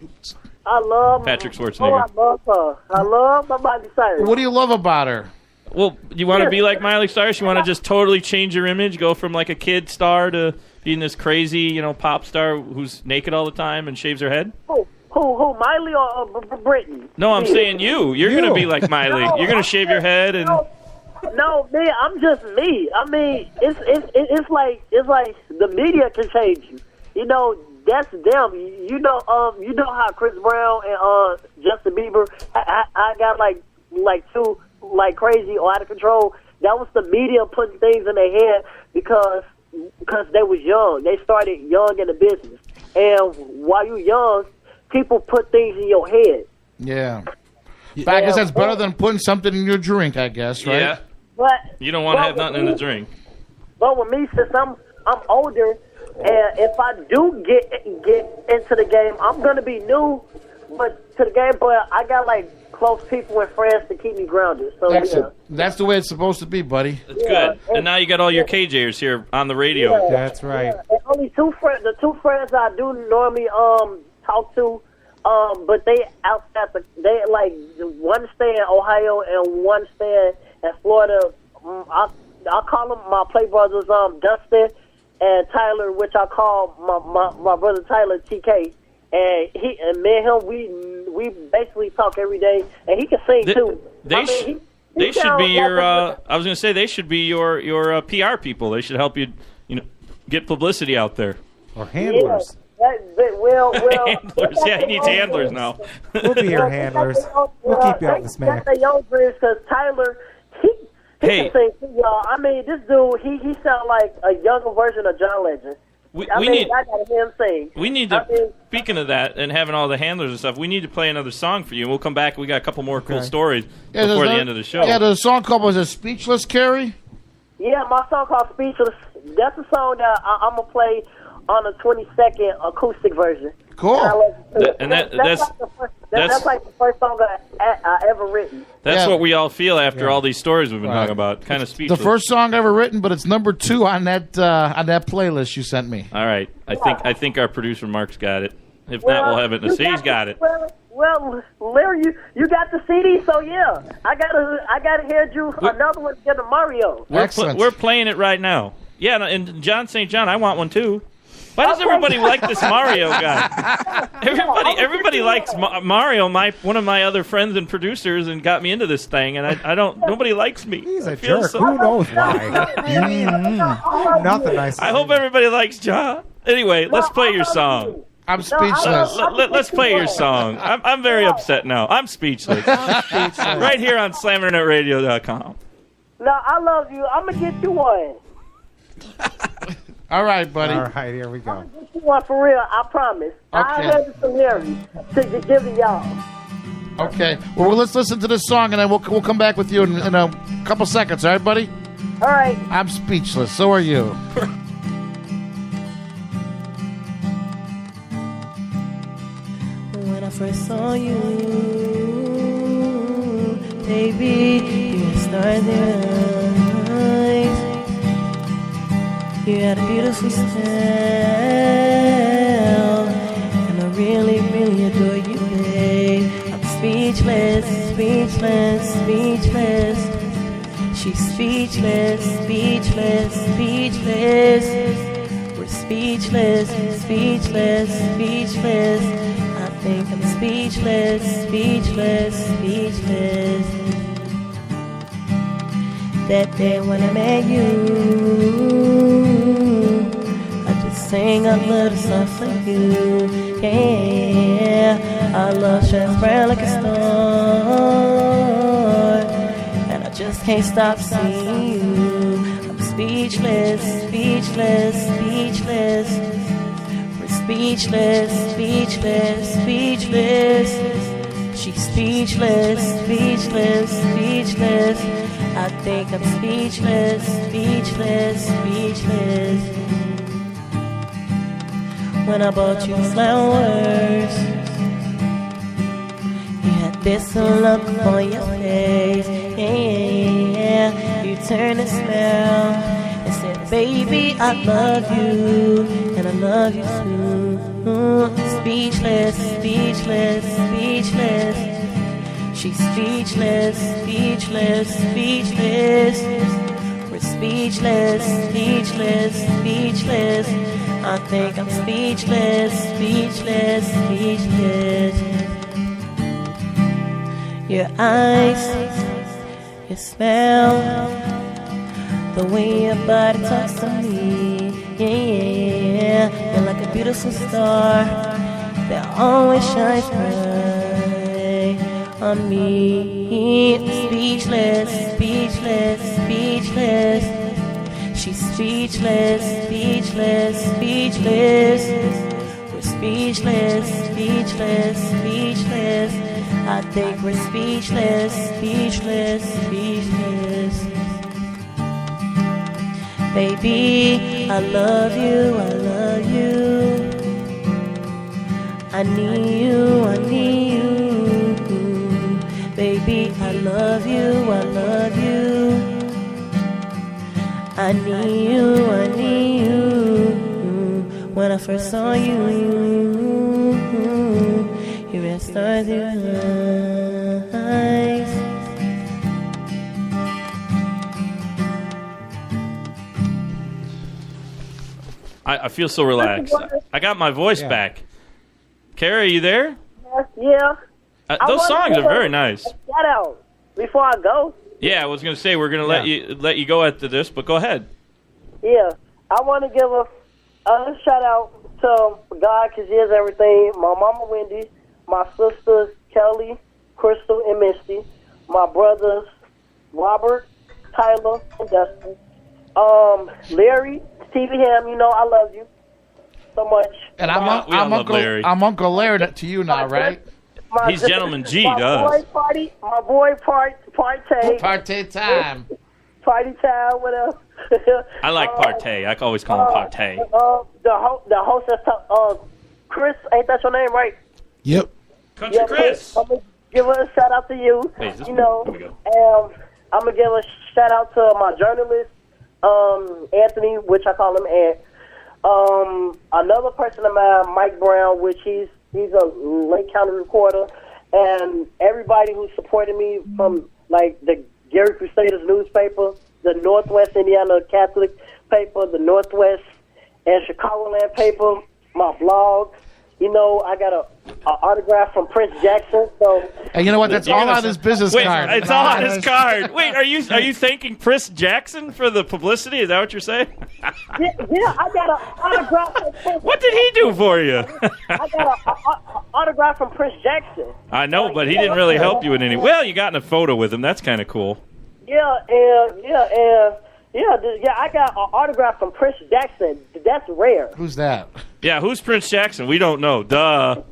Speaker 6: I love
Speaker 2: Patrick
Speaker 6: Oh,
Speaker 2: Schwarzenegger.
Speaker 6: I love her. I love my Miley Cyrus.
Speaker 4: What do you love about her?
Speaker 2: Well, you want to be like Miley Cyrus? You want to just totally change your image, go from like a kid star to being this crazy, pop star who's naked all the time and shaves her head?
Speaker 6: Who? Miley or Britney?
Speaker 2: No, I'm
Speaker 6: Me.
Speaker 2: saying you. You're going to be like Miley.
Speaker 6: No,
Speaker 2: You're going to shave your head and.
Speaker 6: No, man, I'm just me. I mean, it's like the media can change you. You know, that's them. You know how Chris Brown and Justin Bieber, I got like two like crazy or out of control. That was the media putting things in their head because they was young. They started young in the business, and while you young, people put things in your head.
Speaker 4: Yeah. But I guess that's better than putting something in your drink, I guess, right?
Speaker 2: Yeah.
Speaker 6: But
Speaker 2: You don't want to have nothing in the drink.
Speaker 6: But with me, since I'm older, and if I do get into the game, I'm gonna be new, but to the game. But I got like close people and friends to keep me grounded. So
Speaker 4: That's the way it's supposed to be, buddy.
Speaker 2: That's good. And now you got all your KJers here on the radio.
Speaker 6: Yeah.
Speaker 3: That's right.
Speaker 6: And only two friends. The two friends I do normally talk to, but they outside. They like one stay in Ohio and one stay in Florida. I call them my play brothers, Dustin and Tyler, which I call my brother Tyler TK. And me and him, we basically talk every day, and he can sing too.
Speaker 2: They should be your. I was going to say they should be your PR people. They should help you, get publicity out there.
Speaker 3: Or handlers.
Speaker 6: Well,
Speaker 2: Handlers. Yeah, he needs handlers now.
Speaker 3: We'll be your handlers. We'll keep you out the smack.
Speaker 6: That's young dreams because Tyler, he
Speaker 2: Hey.
Speaker 6: can sing too, y'all. I mean, this dude, he sound like a younger version of John Legend.
Speaker 2: We
Speaker 6: I
Speaker 2: need.
Speaker 6: gotta hear him sing.
Speaker 2: We need to. Speaking of that, and having all the handlers and stuff, we need to play another song for you. And we'll come back. We got a couple more cool stories before the end of the show.
Speaker 4: Yeah, the song called was it Speechless, Kerry?
Speaker 6: Yeah, my song called Speechless. That's a song that I'm gonna play on the 22nd acoustic version.
Speaker 4: Cool.
Speaker 6: That's like the first song I ever written.
Speaker 2: That's what we all feel after all these stories we've been talking about. Kind of speechless.
Speaker 4: The first song ever written, but it's number 2 on that playlist you sent me.
Speaker 2: All right, I think our producer Mark's got it. If not, we'll have it in the He's got it.
Speaker 6: Well, Larry, you got the CD, so yeah, I gotta hear you another one to Mario.
Speaker 2: We're playing it right now. Yeah, and John St. John, I want one too. Why does everybody like this Mario guy? Everybody likes Mario. One of my other friends and producers, and got me into this thing, and I don't. Nobody likes me.
Speaker 3: He's a jerk. Who knows why? Nothing nice.
Speaker 2: I hope everybody likes John. Anyway, let's play your song.
Speaker 4: I'm speechless.
Speaker 2: Let's play your song. I'm very upset now. I'm speechless. Right here on SlamInternetRadio.com.
Speaker 6: No, I love you. I'm going to get you one.
Speaker 4: All right, buddy.
Speaker 3: All right, here we go.
Speaker 6: I'm going to get you one for real. I promise. I have some lyrics to give to y'all.
Speaker 4: Okay. Well, let's listen to this song, and then we'll come back with you in a couple seconds. All right, buddy?
Speaker 6: All right.
Speaker 4: I'm speechless. So are you.
Speaker 8: When I first saw you, baby, you started eyes. You had a beautiful style, and I really, really adore you, babe. I'm speechless, speechless, speechless. She's speechless, speechless, speechless. We're speechless, speechless, speechless. I think I'm speechless, speechless, speechless. That day when I met you, I just sang a little song for you. Yeah, our love shines bright like a star, and I just can't stop seeing you. I'm speechless, speechless, speechless. Speechless, speechless, speechless. She's speechless, speechless, speechless. I think I'm speechless, speechless, speechless. When I bought you flowers, you had this look on your face. Yeah, you turned and smiled and said, baby, I love you, and I love you too. Speechless, speechless, speechless. She's speechless, speechless, speechless. We're speechless, speechless, speechless. I think I'm speechless, speechless, speechless. Your eyes, your smell, the way your body talks to me, yeah, you're like a beautiful star that always shines bright on me. Speechless, speechless, speechless. She's speechless, speechless, speechless. We're speechless, speechless, speechless. I think we're speechless, speechless, speechless. Baby, I love you, I love you. I need you, I need you. Baby, I love you, I love you. I need you, I need you. When I first saw you, you had stars in your eyes.
Speaker 2: I feel so relaxed. I got my voice back. Kerry, are you there?
Speaker 6: Yeah.
Speaker 2: Those songs are very nice.
Speaker 6: Shout out before I go.
Speaker 2: Yeah, I was going to say we're going to let you go after this, but go ahead.
Speaker 6: Yeah, I want to give a shout out to God because He is everything. My mama Wendy, my sisters Kelly, Crystal, and Misty, my brothers Robert, Tyler, and Dustin, Larry, Stevie Ham. You know I love you so much.
Speaker 4: And I'm Uncle Larry to you now, right?
Speaker 2: He's Gentleman G to us.
Speaker 6: My boy party.
Speaker 4: Party time.
Speaker 6: Party time, whatever.
Speaker 2: I like partay. I always call him partay.
Speaker 6: The hostess, Chris, ain't that your name, right?
Speaker 7: Yep.
Speaker 2: Country Chris.
Speaker 6: I'm gonna give a shout out to you.
Speaker 2: Hey,
Speaker 6: you know, I'm gonna give a shout out to my journalist, Anthony, which I call him Ant. Another person of mine, Mike Brown, which he's a Lake County reporter, and everybody who supported me from like the Gary Crusaders newspaper, the Northwest Indiana Catholic paper, the Northwest and Chicagoland paper, my blog. You know, I got a autograph from Prince Jackson. So,
Speaker 4: and you know what? That's all on his business card.
Speaker 2: It's all on his card. Wait, are you thanking Prince Jackson for the publicity? Is that what you're saying?
Speaker 6: yeah, I got an autograph from Prince.
Speaker 2: What did he do for you?
Speaker 6: I got an autograph from Prince Jackson.
Speaker 2: I know, but he didn't really help you in any. Well, you got in a photo with him. That's kind of cool. I got an autograph from Prince Jackson. That's rare.
Speaker 4: Who's that?
Speaker 2: Yeah, who's Prince Jackson? We don't know. Duh.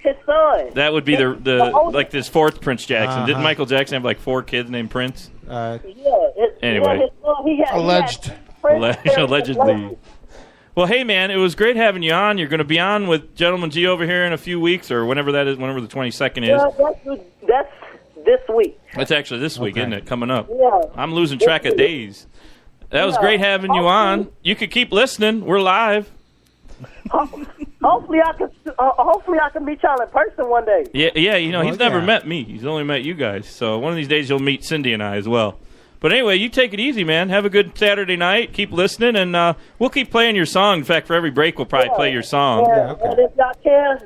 Speaker 6: His son.
Speaker 2: That would be the like this fourth Prince Jackson. Didn't Michael Jackson have like 4 kids named Prince? Anyway.
Speaker 6: His son,
Speaker 2: Allegedly. Well, hey, man, it was great having you on. You're going to be on with Gentleman G over here in a few weeks or whenever that is, whenever the 22nd is.
Speaker 6: That's this week.
Speaker 2: It's actually this week, isn't it? Coming up.
Speaker 6: Yeah.
Speaker 2: I'm losing track of days. That was great having you on. You could keep listening. We're live.
Speaker 6: Hopefully I can meet y'all in person one day.
Speaker 2: Yeah. You know, he's never met me. He's only met you guys. So one of these days you'll meet Cindy and I as well. But anyway, you take it easy, man. Have a good Saturday night. Keep listening, and we'll keep playing your song. In fact, for every break, we'll probably play your song.
Speaker 6: Yeah, okay. And if y'all can,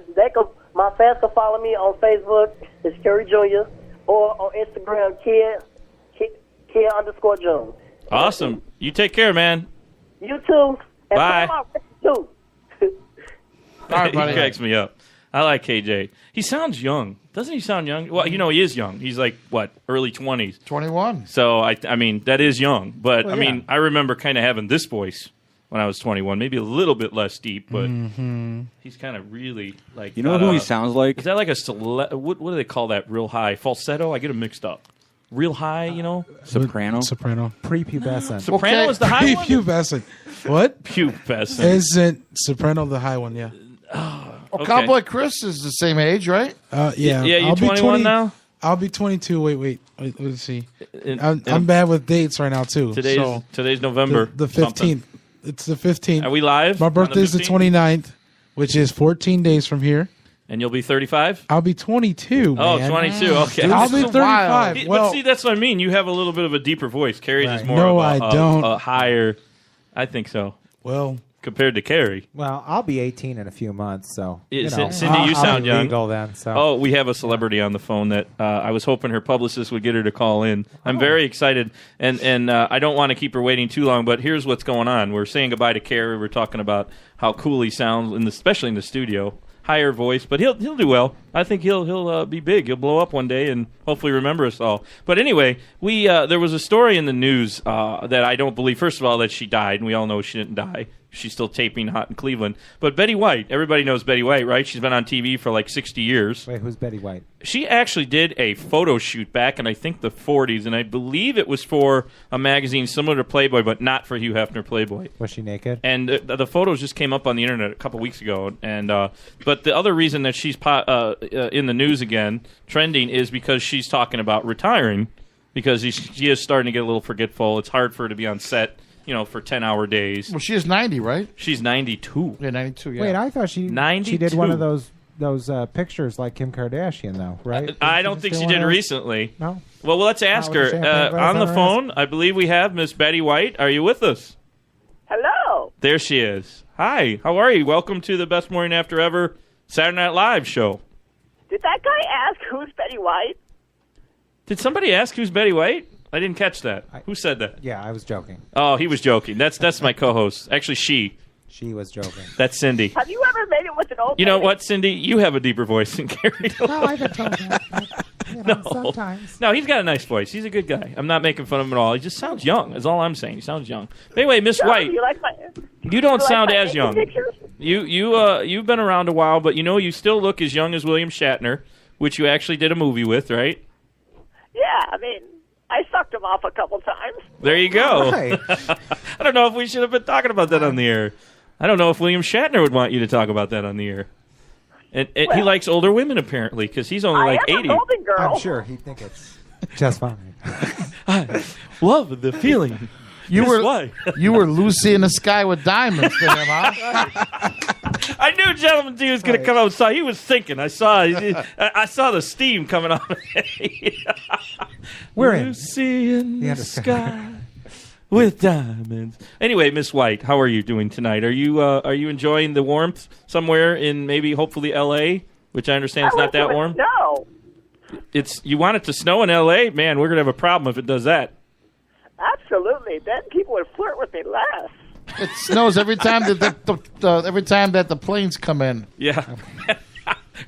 Speaker 6: my fans can follow me on Facebook. It's Kerry Junior, or on Instagram, Kid_Jones.
Speaker 2: Awesome. You take care, man.
Speaker 6: You too. And
Speaker 2: bye.
Speaker 6: Too.
Speaker 4: All right, buddy.
Speaker 2: He cracks me up. I like KJ. He sounds young. Doesn't he sound young? Well, you know, he is young. He's like, what, early 20s.
Speaker 4: 21.
Speaker 2: So, I mean, that is young. But, I mean, I remember kind of having this voice when I was 21. Maybe a little bit less deep, but he's kind of really like...
Speaker 5: You know who he sounds like?
Speaker 2: Is that like a... What do they call that real high? Falsetto? I get them mixed up. Real high, you know?
Speaker 5: Soprano.
Speaker 3: Prepubescent.
Speaker 2: Soprano is the high one?
Speaker 7: Prepubescent. What?
Speaker 2: Pubescent.
Speaker 7: Isn't soprano the high one? Yeah.
Speaker 4: Well, Cowboy Chris is the same age, right?
Speaker 7: Yeah.
Speaker 2: Yeah, you're
Speaker 7: I'll be
Speaker 2: 21 now?
Speaker 7: I'll be 22. Wait. Let's see. I'm bad with dates right now, too.
Speaker 2: Today's November.
Speaker 7: The 15th. It's the 15th.
Speaker 2: Are we live?
Speaker 7: My birthday's the 29th, which is 14 days from here.
Speaker 2: And you'll be 35?
Speaker 7: I'll be 22, man.
Speaker 2: Oh, 22. Okay.
Speaker 7: I'll be 35.
Speaker 2: But see, that's what I mean. You have a little bit of a deeper voice. Carrie's is more
Speaker 7: No,
Speaker 2: of
Speaker 7: I don't.
Speaker 2: a higher. I think so.
Speaker 7: Well,
Speaker 2: compared to Carrie.
Speaker 3: Well, I'll be 18 in a few months, so
Speaker 2: Cindy, you sound young.
Speaker 3: Legal then, so.
Speaker 2: Oh, we have a celebrity on the phone that I was hoping her publicist would get her to call in. I'm very excited, and I don't want to keep her waiting too long. But here's what's going on: we're saying goodbye to Carrie. We're talking about how cool he sounds, especially in the studio. Higher voice, but he'll do well. I think he'll be big. He'll blow up one day and hopefully remember us all. But anyway, there was a story in the news that I don't believe. First of all, that she died, and we all know she didn't die. She's still taping Hot in Cleveland. But Betty White, everybody knows Betty White, right? She's been on TV for like 60 years.
Speaker 3: Wait, who's Betty White?
Speaker 2: She actually did a photo shoot back in, I think, the 40s, and I believe it was for a magazine similar to Playboy, but not for Hugh Hefner Playboy.
Speaker 3: Was she naked?
Speaker 2: And the photos just came up on the internet a couple weeks ago. And but the other reason that she's in the news again, trending, is because she's talking about retiring, because she is starting to get a little forgetful. It's hard for her to be on set, for 10-hour days.
Speaker 4: Well, she is 90, right?
Speaker 2: She's 92.
Speaker 4: Yeah, 92, yeah.
Speaker 3: Wait, I thought she
Speaker 2: 92.
Speaker 3: She did one of those pictures like Kim Kardashian, though, right?
Speaker 2: I don't think she did recently.
Speaker 3: No?
Speaker 2: Well, let's ask her. On the phone, I believe we have Miss Betty White. Are you with us?
Speaker 6: Hello.
Speaker 2: There she is. Hi, how are you? Welcome to the Best Morning After Ever Saturday Night Live show.
Speaker 6: Did that guy ask who's Betty White?
Speaker 2: Did somebody ask who's Betty White? I didn't catch that. Who said that?
Speaker 3: Yeah, I was joking.
Speaker 2: Oh, he was joking. That's my co-host. Actually, she.
Speaker 3: She was joking.
Speaker 2: That's Cindy.
Speaker 6: Have you ever made it with an old
Speaker 2: You know what, Cindy? You have a deeper voice than Carrie.
Speaker 3: No, I've been told that. But, sometimes.
Speaker 2: No, he's got a nice voice. He's a good guy. I'm not making fun of him at all. He just sounds young. That's all I'm saying. He sounds young. But anyway, Miss White, you don't sound as young.
Speaker 6: Pictures?
Speaker 2: You've been around a while, but you still look as young as William Shatner, which you actually did a movie with, right?
Speaker 6: Yeah, I mean, I sucked him off a couple times.
Speaker 2: There you go.
Speaker 3: Right.
Speaker 2: I don't know if we should have been talking about that on the air. I don't know if William Shatner would want you to talk about that on the air. And he likes older women, apparently, because he's only like 80.
Speaker 6: Golden girl.
Speaker 3: I'm sure he'd think it's just fine.
Speaker 2: I love the feeling.
Speaker 4: You were Lucy in the Sky with Diamonds for him, huh?
Speaker 2: I knew Gentleman D was going to come out and saw. He was thinking. I saw the steam coming off.
Speaker 3: We're in
Speaker 2: Lucy in the sky with diamonds. Anyway, Miss White, how are you doing tonight? Are you enjoying the warmth somewhere in maybe hopefully L.A., which I understand is not that warm?
Speaker 9: No.
Speaker 2: You want it to snow in L.A.? Man, we're gonna have a problem if it does that.
Speaker 9: Absolutely. Then people would flirt with me less.
Speaker 4: It snows every time that the planes come in.
Speaker 2: Yeah.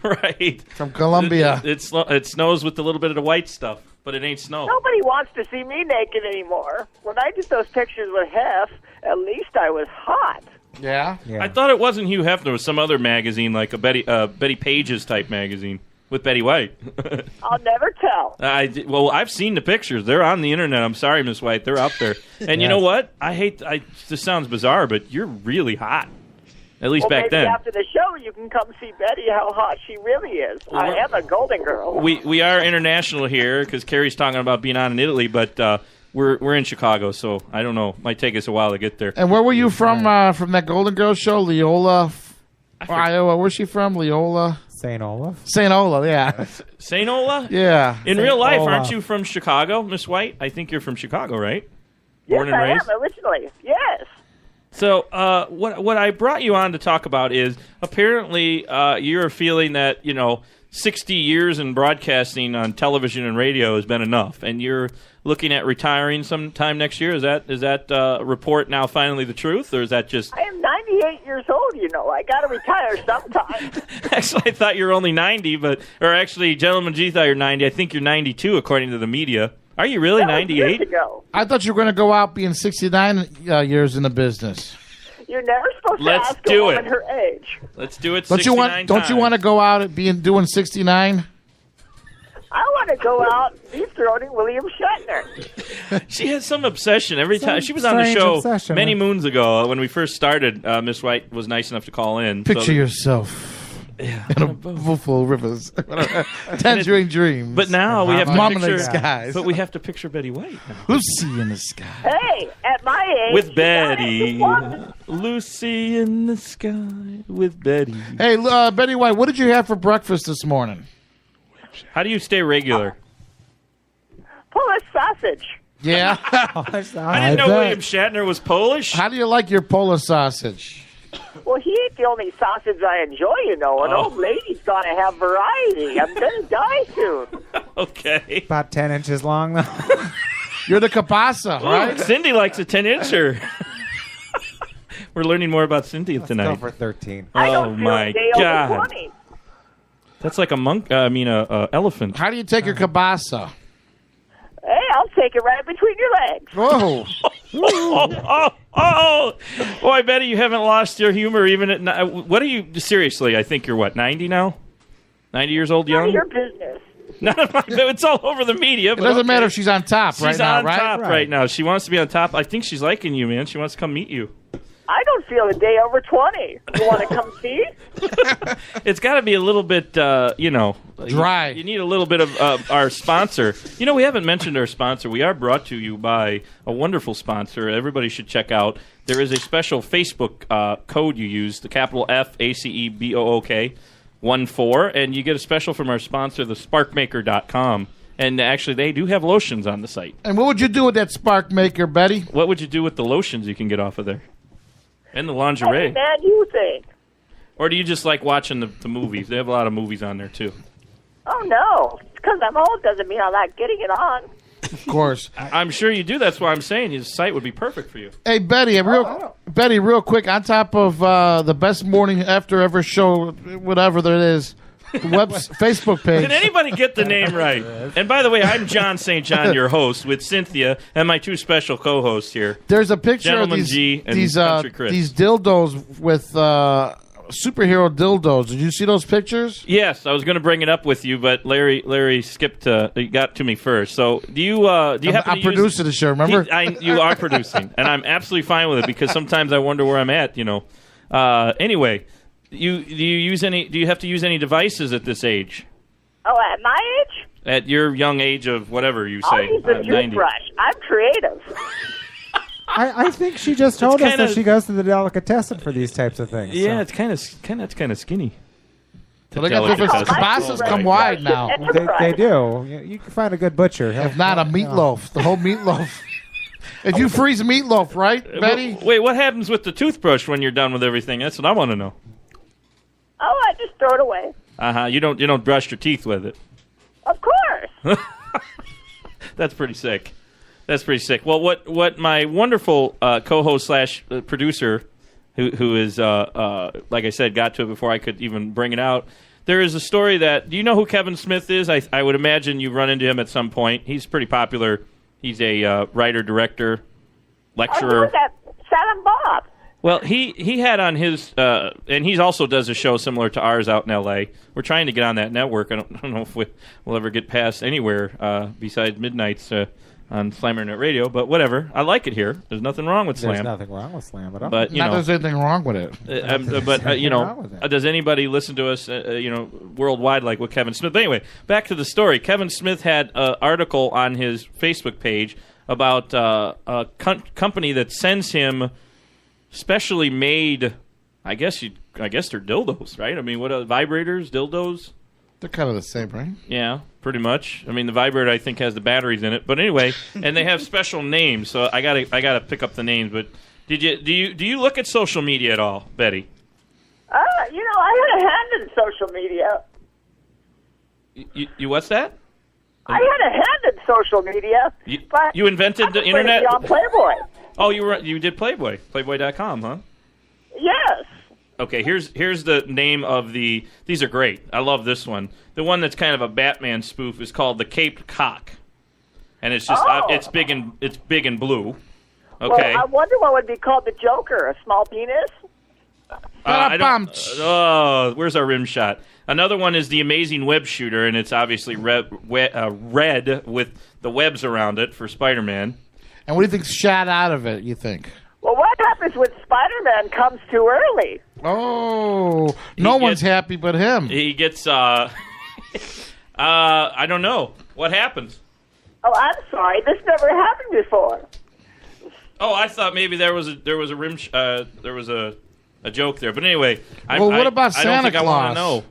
Speaker 2: Right.
Speaker 4: From Colombia.
Speaker 2: It snows with a little bit of the white stuff, but it ain't snow.
Speaker 9: Nobody wants to see me naked anymore. When I did those pictures with Hef, at least I was hot.
Speaker 4: Yeah?
Speaker 2: I thought it wasn't Hugh Hefner. It was some other magazine, like a Betty Pages type magazine with Betty White.
Speaker 9: I'll never tell.
Speaker 2: Well, I've seen the pictures. They're on the internet. I'm sorry, Miss White. They're out there. And you know what? This sounds bizarre, but you're really hot. At least back
Speaker 9: maybe
Speaker 2: then.
Speaker 9: After the show, you can come see Betty, how hot she really is. I am a golden girl.
Speaker 2: We are international here because Kerry's talking about being on in Italy, but we're in Chicago, so I don't know. Might take us a while to get there.
Speaker 4: And where were you from that Golden Girls show? Leola, Iowa. Where's she from? Leola?
Speaker 3: St. Olaf.
Speaker 4: St. Ola, yeah.
Speaker 2: St. Ola?
Speaker 4: Yeah.
Speaker 2: In
Speaker 3: St.
Speaker 2: real life,
Speaker 3: Olaf.
Speaker 2: aren't you from Chicago, Miss White? I think you're from Chicago, right?
Speaker 9: Yes,
Speaker 2: Born and raised?
Speaker 9: I am originally. Yes.
Speaker 2: So what I brought you on to talk about is apparently you're feeling that 60 years in broadcasting on television and radio has been enough, and you're looking at retiring sometime next year. Is that report now finally the truth, or is that just?
Speaker 9: I am 98 years old. I got to retire sometime.
Speaker 2: Actually, I thought you were only 90, or actually, Gentleman G thought you're 90. I think you're 92 according to the media. Are you really 98?
Speaker 4: I thought you were going to go out being 69 years in the business.
Speaker 9: You're never supposed
Speaker 2: Let's
Speaker 9: to ask
Speaker 2: do
Speaker 9: a woman
Speaker 2: it.
Speaker 9: her age.
Speaker 2: Let's do it.
Speaker 4: Don't you want to go out at doing 69?
Speaker 9: I want to go out deep throating William Shatner.
Speaker 2: She has some obsession every
Speaker 3: Some
Speaker 2: time. She was on the
Speaker 3: strange
Speaker 2: show
Speaker 3: obsession,
Speaker 2: many
Speaker 3: huh?
Speaker 2: moons ago when we first started. Miss White was nice enough to call in.
Speaker 4: Picture yourself in a bowl full of rivers. Tangerine dreams.
Speaker 2: But now we have to
Speaker 4: Mom in the
Speaker 2: picture.
Speaker 4: skies.
Speaker 2: But we have to picture Betty White now.
Speaker 4: Lucy in the sky.
Speaker 9: Hey, at my age,
Speaker 2: With
Speaker 9: you
Speaker 2: Betty.
Speaker 9: gotta
Speaker 2: Lucy in the sky with Betty.
Speaker 4: Hey, Betty White, what did you have for breakfast this morning?
Speaker 2: How do you stay regular?
Speaker 9: Polish sausage.
Speaker 4: Yeah.
Speaker 2: I didn't know
Speaker 7: bet.
Speaker 2: William Shatner was Polish.
Speaker 4: How do you like your Polish sausage?
Speaker 9: Well, he ain't the only sausage I enjoy, An old lady's got to have variety. I'm going to die soon.
Speaker 2: Okay.
Speaker 3: About 10 inches long, though.
Speaker 4: You're the kielbasa, right?
Speaker 2: Cindy likes a 10-incher. We're learning more about Cynthia
Speaker 3: Go
Speaker 2: tonight.
Speaker 3: for 13.
Speaker 9: I
Speaker 2: Oh
Speaker 9: don't feel
Speaker 2: my
Speaker 9: a day over
Speaker 2: God.
Speaker 9: 20.
Speaker 2: That's like a elephant.
Speaker 4: How do you take your kielbasa?
Speaker 9: Hey, I'll take it right between your legs.
Speaker 4: Whoa.
Speaker 2: Oh! Boy, Betty, you haven't lost your humor even at. What are you? Seriously, I think you're what, 90 now? 90 years old,
Speaker 9: None
Speaker 2: young?
Speaker 9: of your business.
Speaker 2: None of my. It's all over the media.
Speaker 4: It doesn't matter if she's on top
Speaker 2: She's
Speaker 4: right now,
Speaker 2: on
Speaker 4: right?
Speaker 2: top right now. She wants to be on top. I think she's liking you, man. She wants to come meet you.
Speaker 9: I don't feel a day over 20. You want to come see?
Speaker 2: It's got to be a little bit,
Speaker 4: Dry.
Speaker 2: You need a little bit of our sponsor. We haven't mentioned our sponsor. We are brought to you by a wonderful sponsor. Everybody should check out. There is a special Facebook code you use, the capital F ACEBOOK 14, and you get a special from our sponsor, the SparkMaker.com. And actually, they do have lotions on the site.
Speaker 4: And what would you do with that spark maker, Betty?
Speaker 2: What would you do with the lotions you can get off of there? And the lingerie.
Speaker 9: Hey, man, you think.
Speaker 2: Or do you just like watching the movies? They have a lot of movies on there, too.
Speaker 9: Oh, no. Because I'm old doesn't mean I like getting it on.
Speaker 4: Of course.
Speaker 2: I'm sure you do. That's why I'm saying his site would be perfect for you.
Speaker 4: Hey, Betty, real quick, on top of the best morning after ever show, whatever there is, Facebook page.
Speaker 2: Did anybody get the name right? And by the way, I'm John St. John, your host, with Cynthia and my two special co-hosts here.
Speaker 4: There's a picture
Speaker 2: Gentleman
Speaker 4: of
Speaker 2: G and
Speaker 4: these
Speaker 2: Country Chris.
Speaker 4: these dildos with superhero dildos. Did you see those pictures?
Speaker 2: Yes, I was going to bring it up with you, but Larry skipped. He got to me first. So do you happen to
Speaker 4: I'm producing the show. Remember?
Speaker 2: You are producing, and I'm absolutely fine with it because sometimes I wonder where I'm at. Anyway. Do you have to use any devices at this age?
Speaker 9: Oh, at my age?
Speaker 2: At your young age of whatever you
Speaker 9: I'll
Speaker 2: say,
Speaker 9: use a
Speaker 2: 90.
Speaker 9: toothbrush. I'm creative.
Speaker 3: I think she just told us
Speaker 2: kinda-
Speaker 3: that she goes to the delicatessen for these types of things.
Speaker 2: Yeah,
Speaker 3: so.
Speaker 2: it's kind of skinny.
Speaker 4: Well, they got different
Speaker 2: Delicatessen.
Speaker 4: kielbasas come wide now.
Speaker 3: They do. You can find a good butcher.
Speaker 4: If not, a meatloaf. The whole meatloaf. If you freeze meatloaf, right, Betty?
Speaker 2: Wait, what happens with the toothbrush when you're done with everything? That's what I want to know.
Speaker 9: Oh, I just throw it away.
Speaker 2: You don't brush your teeth with it.
Speaker 9: Of course.
Speaker 2: That's pretty sick. That's pretty sick. Well, what my wonderful co-host slash producer, who is like I said, got to it before I could even bring it out. There is a story that. Do you know who Kevin Smith is? I would imagine you've run into him at some point. He's pretty popular. He's a writer, director, lecturer.
Speaker 9: Oh, that Silent Bob.
Speaker 2: Well, he had on his, and he also does a show similar to ours out in L.A. We're trying to get on that network. I don't know if we'll ever get past anywhere besides Midnights on Slam Internet Radio, but whatever. I like it here. There's nothing wrong with Slam.
Speaker 3: There's nothing wrong with Slam at all.
Speaker 2: But,
Speaker 4: Not there's anything wrong with it.
Speaker 2: Does anybody listen to us, worldwide like with Kevin Smith? But anyway, back to the story. Kevin Smith had an article on his Facebook page about a company that sends him specially made, I guess they're dildos, right? I mean, what vibrators, dildos?
Speaker 4: They're kind of the same, right?
Speaker 2: Yeah, pretty much. I mean, the vibrator I think has the batteries in it, but anyway, and they have special names. So I gotta pick up the names. But do you look at social media at all, Betty?
Speaker 9: I had a hand in social media.
Speaker 2: You what's that?
Speaker 9: I had a hand in social media.
Speaker 2: You invented the internet?
Speaker 9: On Playboy.
Speaker 2: Oh, you did Playboy, Playboy.com, huh?
Speaker 9: Yes.
Speaker 2: Okay, here's the name of the. These are great. I love this one. The one that's kind of a Batman spoof is called the Caped Cock, and it's just it's big and blue. Okay.
Speaker 9: Well, I wonder what would be called the Joker. A small penis.
Speaker 2: I don't. Where's our rim shot? Another one is the Amazing Web Shooter, and it's obviously red with the webs around it for Spider-Man.
Speaker 4: And what do you think's shot out of it, you think?
Speaker 9: Well, what happens when Spider-Man comes too early?
Speaker 4: Oh, one's happy but him.
Speaker 2: He gets, I don't know. What happens?
Speaker 9: Oh, I'm sorry. This never happened before.
Speaker 2: Oh, I thought maybe there was a rim, there was a joke there. But anyway,
Speaker 4: what about Santa
Speaker 2: I don't think
Speaker 4: Claus?
Speaker 2: I want to know.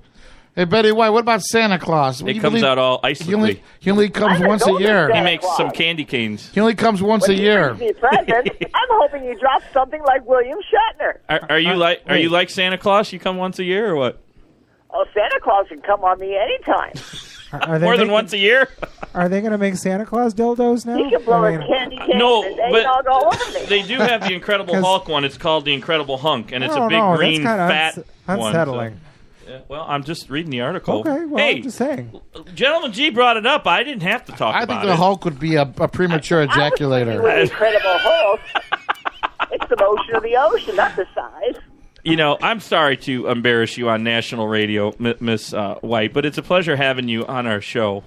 Speaker 4: Hey, Betty White, what about Santa Claus?
Speaker 2: It comes out all icily.
Speaker 4: He only comes once a year.
Speaker 2: He makes some candy canes.
Speaker 4: He only comes once a year.
Speaker 9: Me present, I'm hoping you drop something like William Shatner.
Speaker 2: Are you like Santa Claus? You come once a year or what?
Speaker 9: Oh, Santa Claus can come on me anytime.
Speaker 2: More than once a year?
Speaker 3: Are they going to make Santa Claus dildos now?
Speaker 9: He can blow his candy cane and eggnog all over me.
Speaker 2: They do have the Incredible Hulk one. It's called the Incredible Hunk, and it's a big green fat
Speaker 3: unsettling.
Speaker 2: one. Well, I'm just reading the article.
Speaker 3: Okay, well, I'm just saying.
Speaker 2: Gentleman G brought it up. I didn't have to talk about it.
Speaker 4: I think the Hulk would be a premature ejaculator.
Speaker 9: I was Incredible Hulk. It's the motion of the ocean, not the size.
Speaker 2: I'm sorry to embarrass you on national radio, Miss White, but it's a pleasure having you on our show.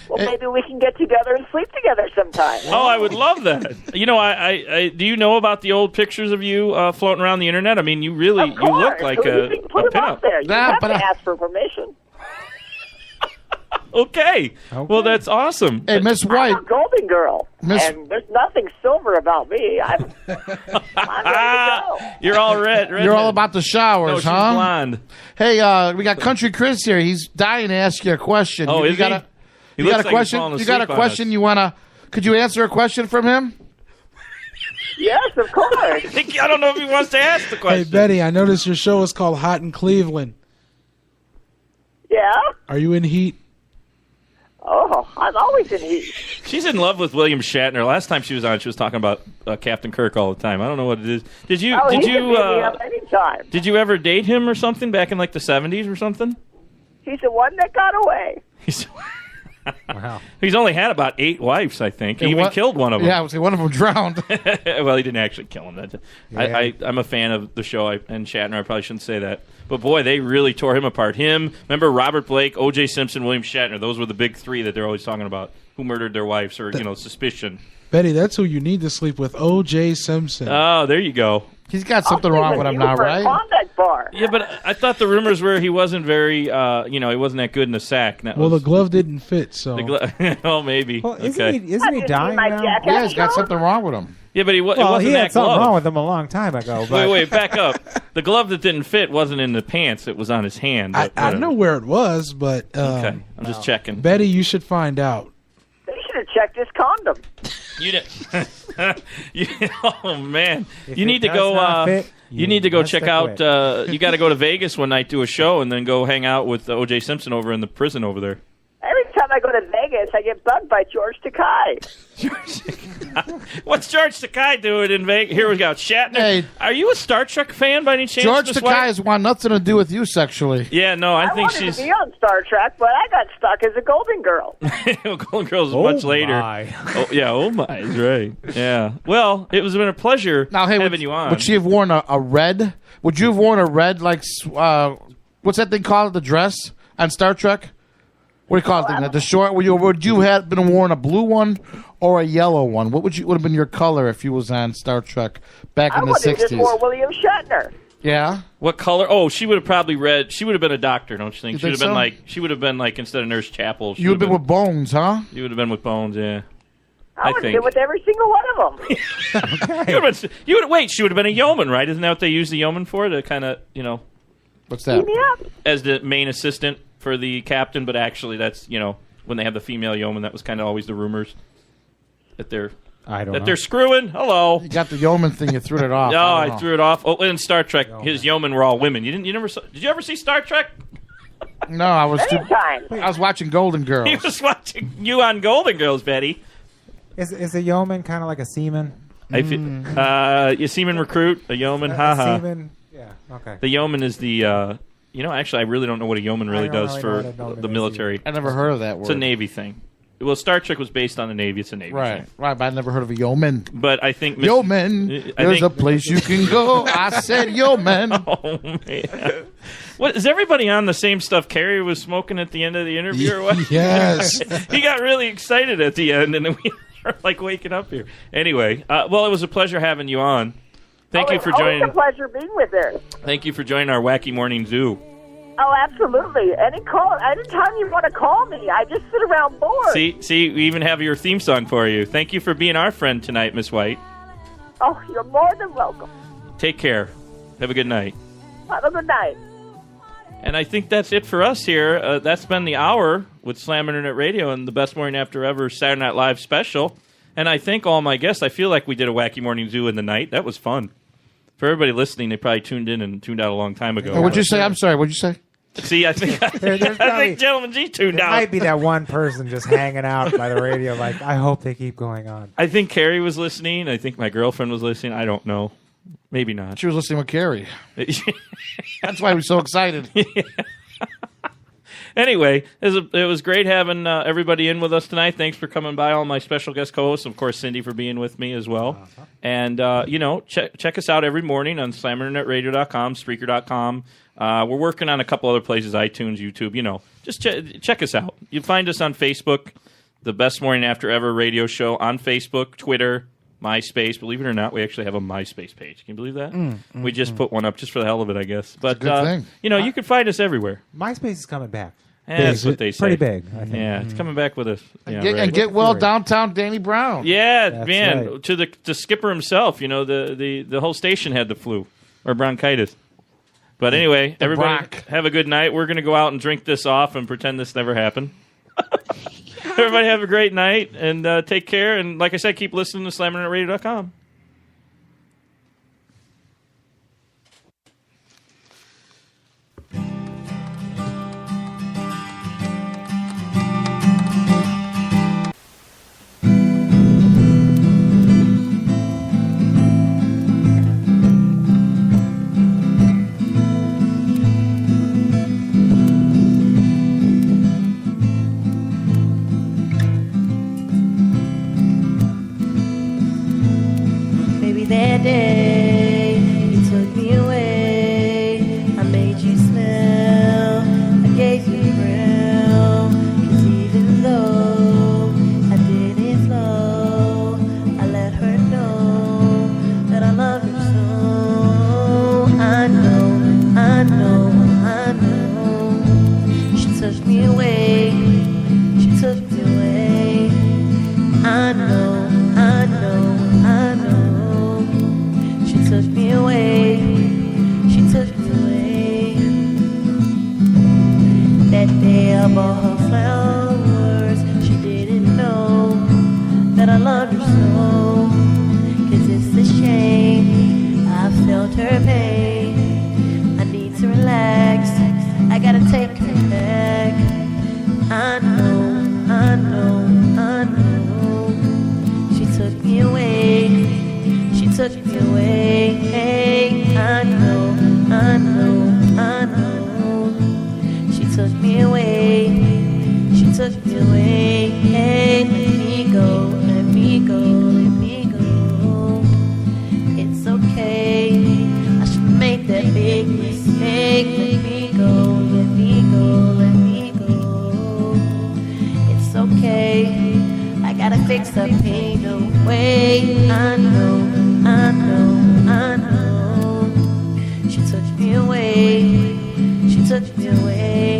Speaker 9: Well, maybe we can get together and sleep together sometime.
Speaker 2: Oh, I would love that. I do you know about the old pictures of you floating around the internet? I mean, you look like a pinup.
Speaker 9: You have to ask for permission.
Speaker 2: Okay. Well, that's awesome.
Speaker 4: Hey, Miss White.
Speaker 9: I'm a golden girl, and there's nothing silver about me. I'm ready to go.
Speaker 2: You're all red.
Speaker 4: You're all about the showers,
Speaker 2: no, she's
Speaker 4: huh?
Speaker 2: blonde.
Speaker 4: Hey, we got Country Chris here. He's dying to ask you a question.
Speaker 2: Oh,
Speaker 4: you got a question? You got a question? You wanna? Could you answer a question from him?
Speaker 9: Yes, of course.
Speaker 2: I don't know if he wants to ask the question.
Speaker 7: Hey, Betty, I noticed your show is called Hot in Cleveland.
Speaker 9: Yeah?
Speaker 7: Are you in heat?
Speaker 9: Oh, I'm always in heat.
Speaker 2: She's in love with William Shatner. Last time she was on, she was talking about Captain Kirk all the time. I don't know what it is. Did you
Speaker 9: anytime.
Speaker 2: Did you ever date him or something back in like the 70s or something?
Speaker 9: He's the one that got away.
Speaker 2: Wow. He's only had about 8 wives, I think. He even killed one of them.
Speaker 4: Yeah, I would say one of them drowned.
Speaker 2: Well, he didn't actually kill him. I'm a fan of the show and Shatner. I probably shouldn't say that. But, boy, they really tore him apart. Remember Robert Blake, O.J. Simpson, William Shatner. Those were the big 3 that they're always talking about, who murdered their wives or, suspicion.
Speaker 7: Betty, that's who you need to sleep with, O.J. Simpson.
Speaker 2: Oh, there you go.
Speaker 4: He's got something wrong with him now, right?
Speaker 2: Yeah, but I thought the rumors were he wasn't very, he wasn't that good in the sack.
Speaker 7: The glove didn't fit, so.
Speaker 2: Oh, maybe.
Speaker 3: Well, isn't he dying now?
Speaker 4: Yeah, he's got something wrong with him.
Speaker 2: Yeah, but it wasn't
Speaker 3: he had
Speaker 2: that
Speaker 3: something
Speaker 2: glove.
Speaker 3: wrong with him a long time ago. But.
Speaker 2: Wait, back up. The glove that didn't fit wasn't in the pants. It was on his hand.
Speaker 7: I know where it was, but...
Speaker 2: okay, I'm just checking.
Speaker 7: Betty, you should find out.
Speaker 9: They should have checked his condom.
Speaker 2: Oh man!
Speaker 3: If
Speaker 2: You
Speaker 3: it
Speaker 2: need to
Speaker 3: does
Speaker 2: go.
Speaker 3: not fit,
Speaker 2: You need to go
Speaker 3: must
Speaker 2: check
Speaker 3: have
Speaker 2: out.
Speaker 3: quit.
Speaker 2: You got to go to Vegas one night, do a show, and then go hang out with O.J. Simpson over in the prison over there.
Speaker 9: Every time I go to Vegas, I get bugged by George Takei.
Speaker 2: What's George Takei doing in Vegas? Here we go. Shatner.
Speaker 4: Hey.
Speaker 2: Are you a Star Trek fan by any chance?
Speaker 4: George
Speaker 2: Miss
Speaker 4: Takei
Speaker 2: White?
Speaker 4: has want nothing to do with you sexually.
Speaker 2: Yeah, no, I think
Speaker 9: wanted
Speaker 2: she's.
Speaker 9: to be on Star Trek, but I got stuck as a Golden Girl.
Speaker 2: Golden Girls is much later.
Speaker 3: My.
Speaker 2: Oh yeah, oh my, is right. Yeah. Well, it was been a pleasure having you on.
Speaker 4: Would she have worn a red? Would you have worn a red, like, what's that thing called, the dress on Star Trek? What do you call it? The short? Would you have been worn a blue one or a yellow one? What would have been your color if you was on Star Trek back in the 60s?
Speaker 9: I would have just wore William Shatner.
Speaker 4: Yeah.
Speaker 2: What color? Oh, she would have probably read. She would have been a doctor, don't you think?
Speaker 4: You
Speaker 2: She would have
Speaker 4: think
Speaker 2: been
Speaker 4: so?
Speaker 2: like. She would have been like instead of Nurse Chapel.
Speaker 4: You would have been with Bones, huh?
Speaker 2: You would have been with Bones, yeah.
Speaker 9: I would have
Speaker 2: think.
Speaker 9: been with every single one of them.
Speaker 2: Wait. She would have been a yeoman, right? Isn't that what they use the yeoman for? To kind of,
Speaker 4: What's that?
Speaker 9: Yeah.
Speaker 2: as the main assistant for the captain, but actually that's when they have the female yeoman, that was kind of always the rumors that they're screwing. Hello.
Speaker 4: You got the yeoman thing. You threw it off.
Speaker 2: No,
Speaker 4: I
Speaker 2: I
Speaker 4: don't know.
Speaker 2: threw it off. Oh, in Star Trek, his yeomen were all women. Did you ever see Star Trek?
Speaker 4: No, I was
Speaker 9: Anytime.
Speaker 4: I was watching Golden Girls.
Speaker 2: He was watching you on Golden Girls, Betty.
Speaker 3: Is a yeoman kind of like a seaman?
Speaker 2: You seaman recruit, a yeoman, haha.
Speaker 3: Seaman. Yeah. Okay.
Speaker 2: The yeoman is the. Actually, I really don't know what a yeoman really
Speaker 3: I don't
Speaker 2: does
Speaker 3: really know
Speaker 2: for
Speaker 3: what a yeoman
Speaker 2: the
Speaker 3: is
Speaker 2: military.
Speaker 4: I never heard of that word.
Speaker 2: It's a Navy thing. Well, Star Trek was based on the Navy. It's a Navy
Speaker 4: Right,
Speaker 2: thing.
Speaker 4: right. But I never heard of a yeoman.
Speaker 2: But I think
Speaker 4: Yeoman, there's a place you can go. I said yeoman.
Speaker 2: Oh man! What is everybody on the same stuff Kerry was smoking at the end of the interview or what?
Speaker 7: Yes.
Speaker 2: He got really excited at the end, and then we were like waking up here. Anyway, well, it was a pleasure having you on. Thank you for joining.
Speaker 9: It's a pleasure being with her.
Speaker 2: Thank you for joining our Wacky Morning Zoo.
Speaker 9: Oh, absolutely. Anytime you want to call me, I just sit around bored.
Speaker 2: See, we even have your theme song for you. Thank you for being our friend tonight, Miss White.
Speaker 9: Oh, you're more than welcome.
Speaker 2: Take care. Have a good night.
Speaker 9: Have a good night.
Speaker 2: And I think that's it for us here. That's been the hour with Slam Internet Radio and the Best Morning After Ever Saturday Night Live special. And I thank all my guests. I feel like we did a Wacky Morning Zoo in the night. That was fun. For everybody listening, they probably tuned in and tuned out a long time ago.
Speaker 4: What'd you say? I'm sorry. What'd you say?
Speaker 2: See, I think Gentleman G tuned out.
Speaker 3: Might be that one person just hanging out by the radio. Like, I hope they keep going on.
Speaker 2: I think Carrie was listening. I think my girlfriend was listening. I don't know. Maybe not.
Speaker 4: She was listening with Kerry. That's why we're so excited.
Speaker 2: Anyway, it was great having everybody in with us tonight. Thanks for coming by, all my special guest co-hosts. Of course, Cindy for being with me as well. Uh-huh. And, check us out every morning on SlamInternetRadio.com, Spreaker.com. We're working on a couple other places, iTunes, YouTube. Just check us out. You find us on Facebook, the Best Morning After Ever radio show, on Facebook, Twitter, MySpace. Believe it or not, we actually have a MySpace page. Can you believe that? We just put one up just for the hell of it, I guess. But,
Speaker 4: good thing.
Speaker 2: You can find us everywhere.
Speaker 3: MySpace is coming back.
Speaker 2: That's what they say.
Speaker 3: Pretty big, I think.
Speaker 2: Yeah, it's coming back with us.
Speaker 4: And get well downtown Danny Brown.
Speaker 2: Yeah,
Speaker 3: That's
Speaker 2: man.
Speaker 3: right.
Speaker 2: To Skipper himself, the whole station had the flu or bronchitis. But anyway, everybody have a good night. We're going to go out and drink this off and pretend this never happened. Everybody have a great night and take care. And like I said, keep listening to SlamInternetRadio.com.
Speaker 8: That day you took me away, I made you smile, I gave you thrill, 'cause even though I didn't flow, I let her know that I love her so. I know she took me away, she took me away. I know took me away, she took me away. That day I bought her flowers, she didn't know I love her so. 'Cause it's a shame I felt her pain. I need to relax, I gotta take her back. I know, I know, I know. She took me away, she took me away. I know, I know, I know. She took me away, she took me away. Let me go, let me go, let me go. It's okay, I should make that big mistake. Let me go, let me go, let me go. It's okay, I gotta fix the pain away. I know, I know, I know. She took me away, she took me away.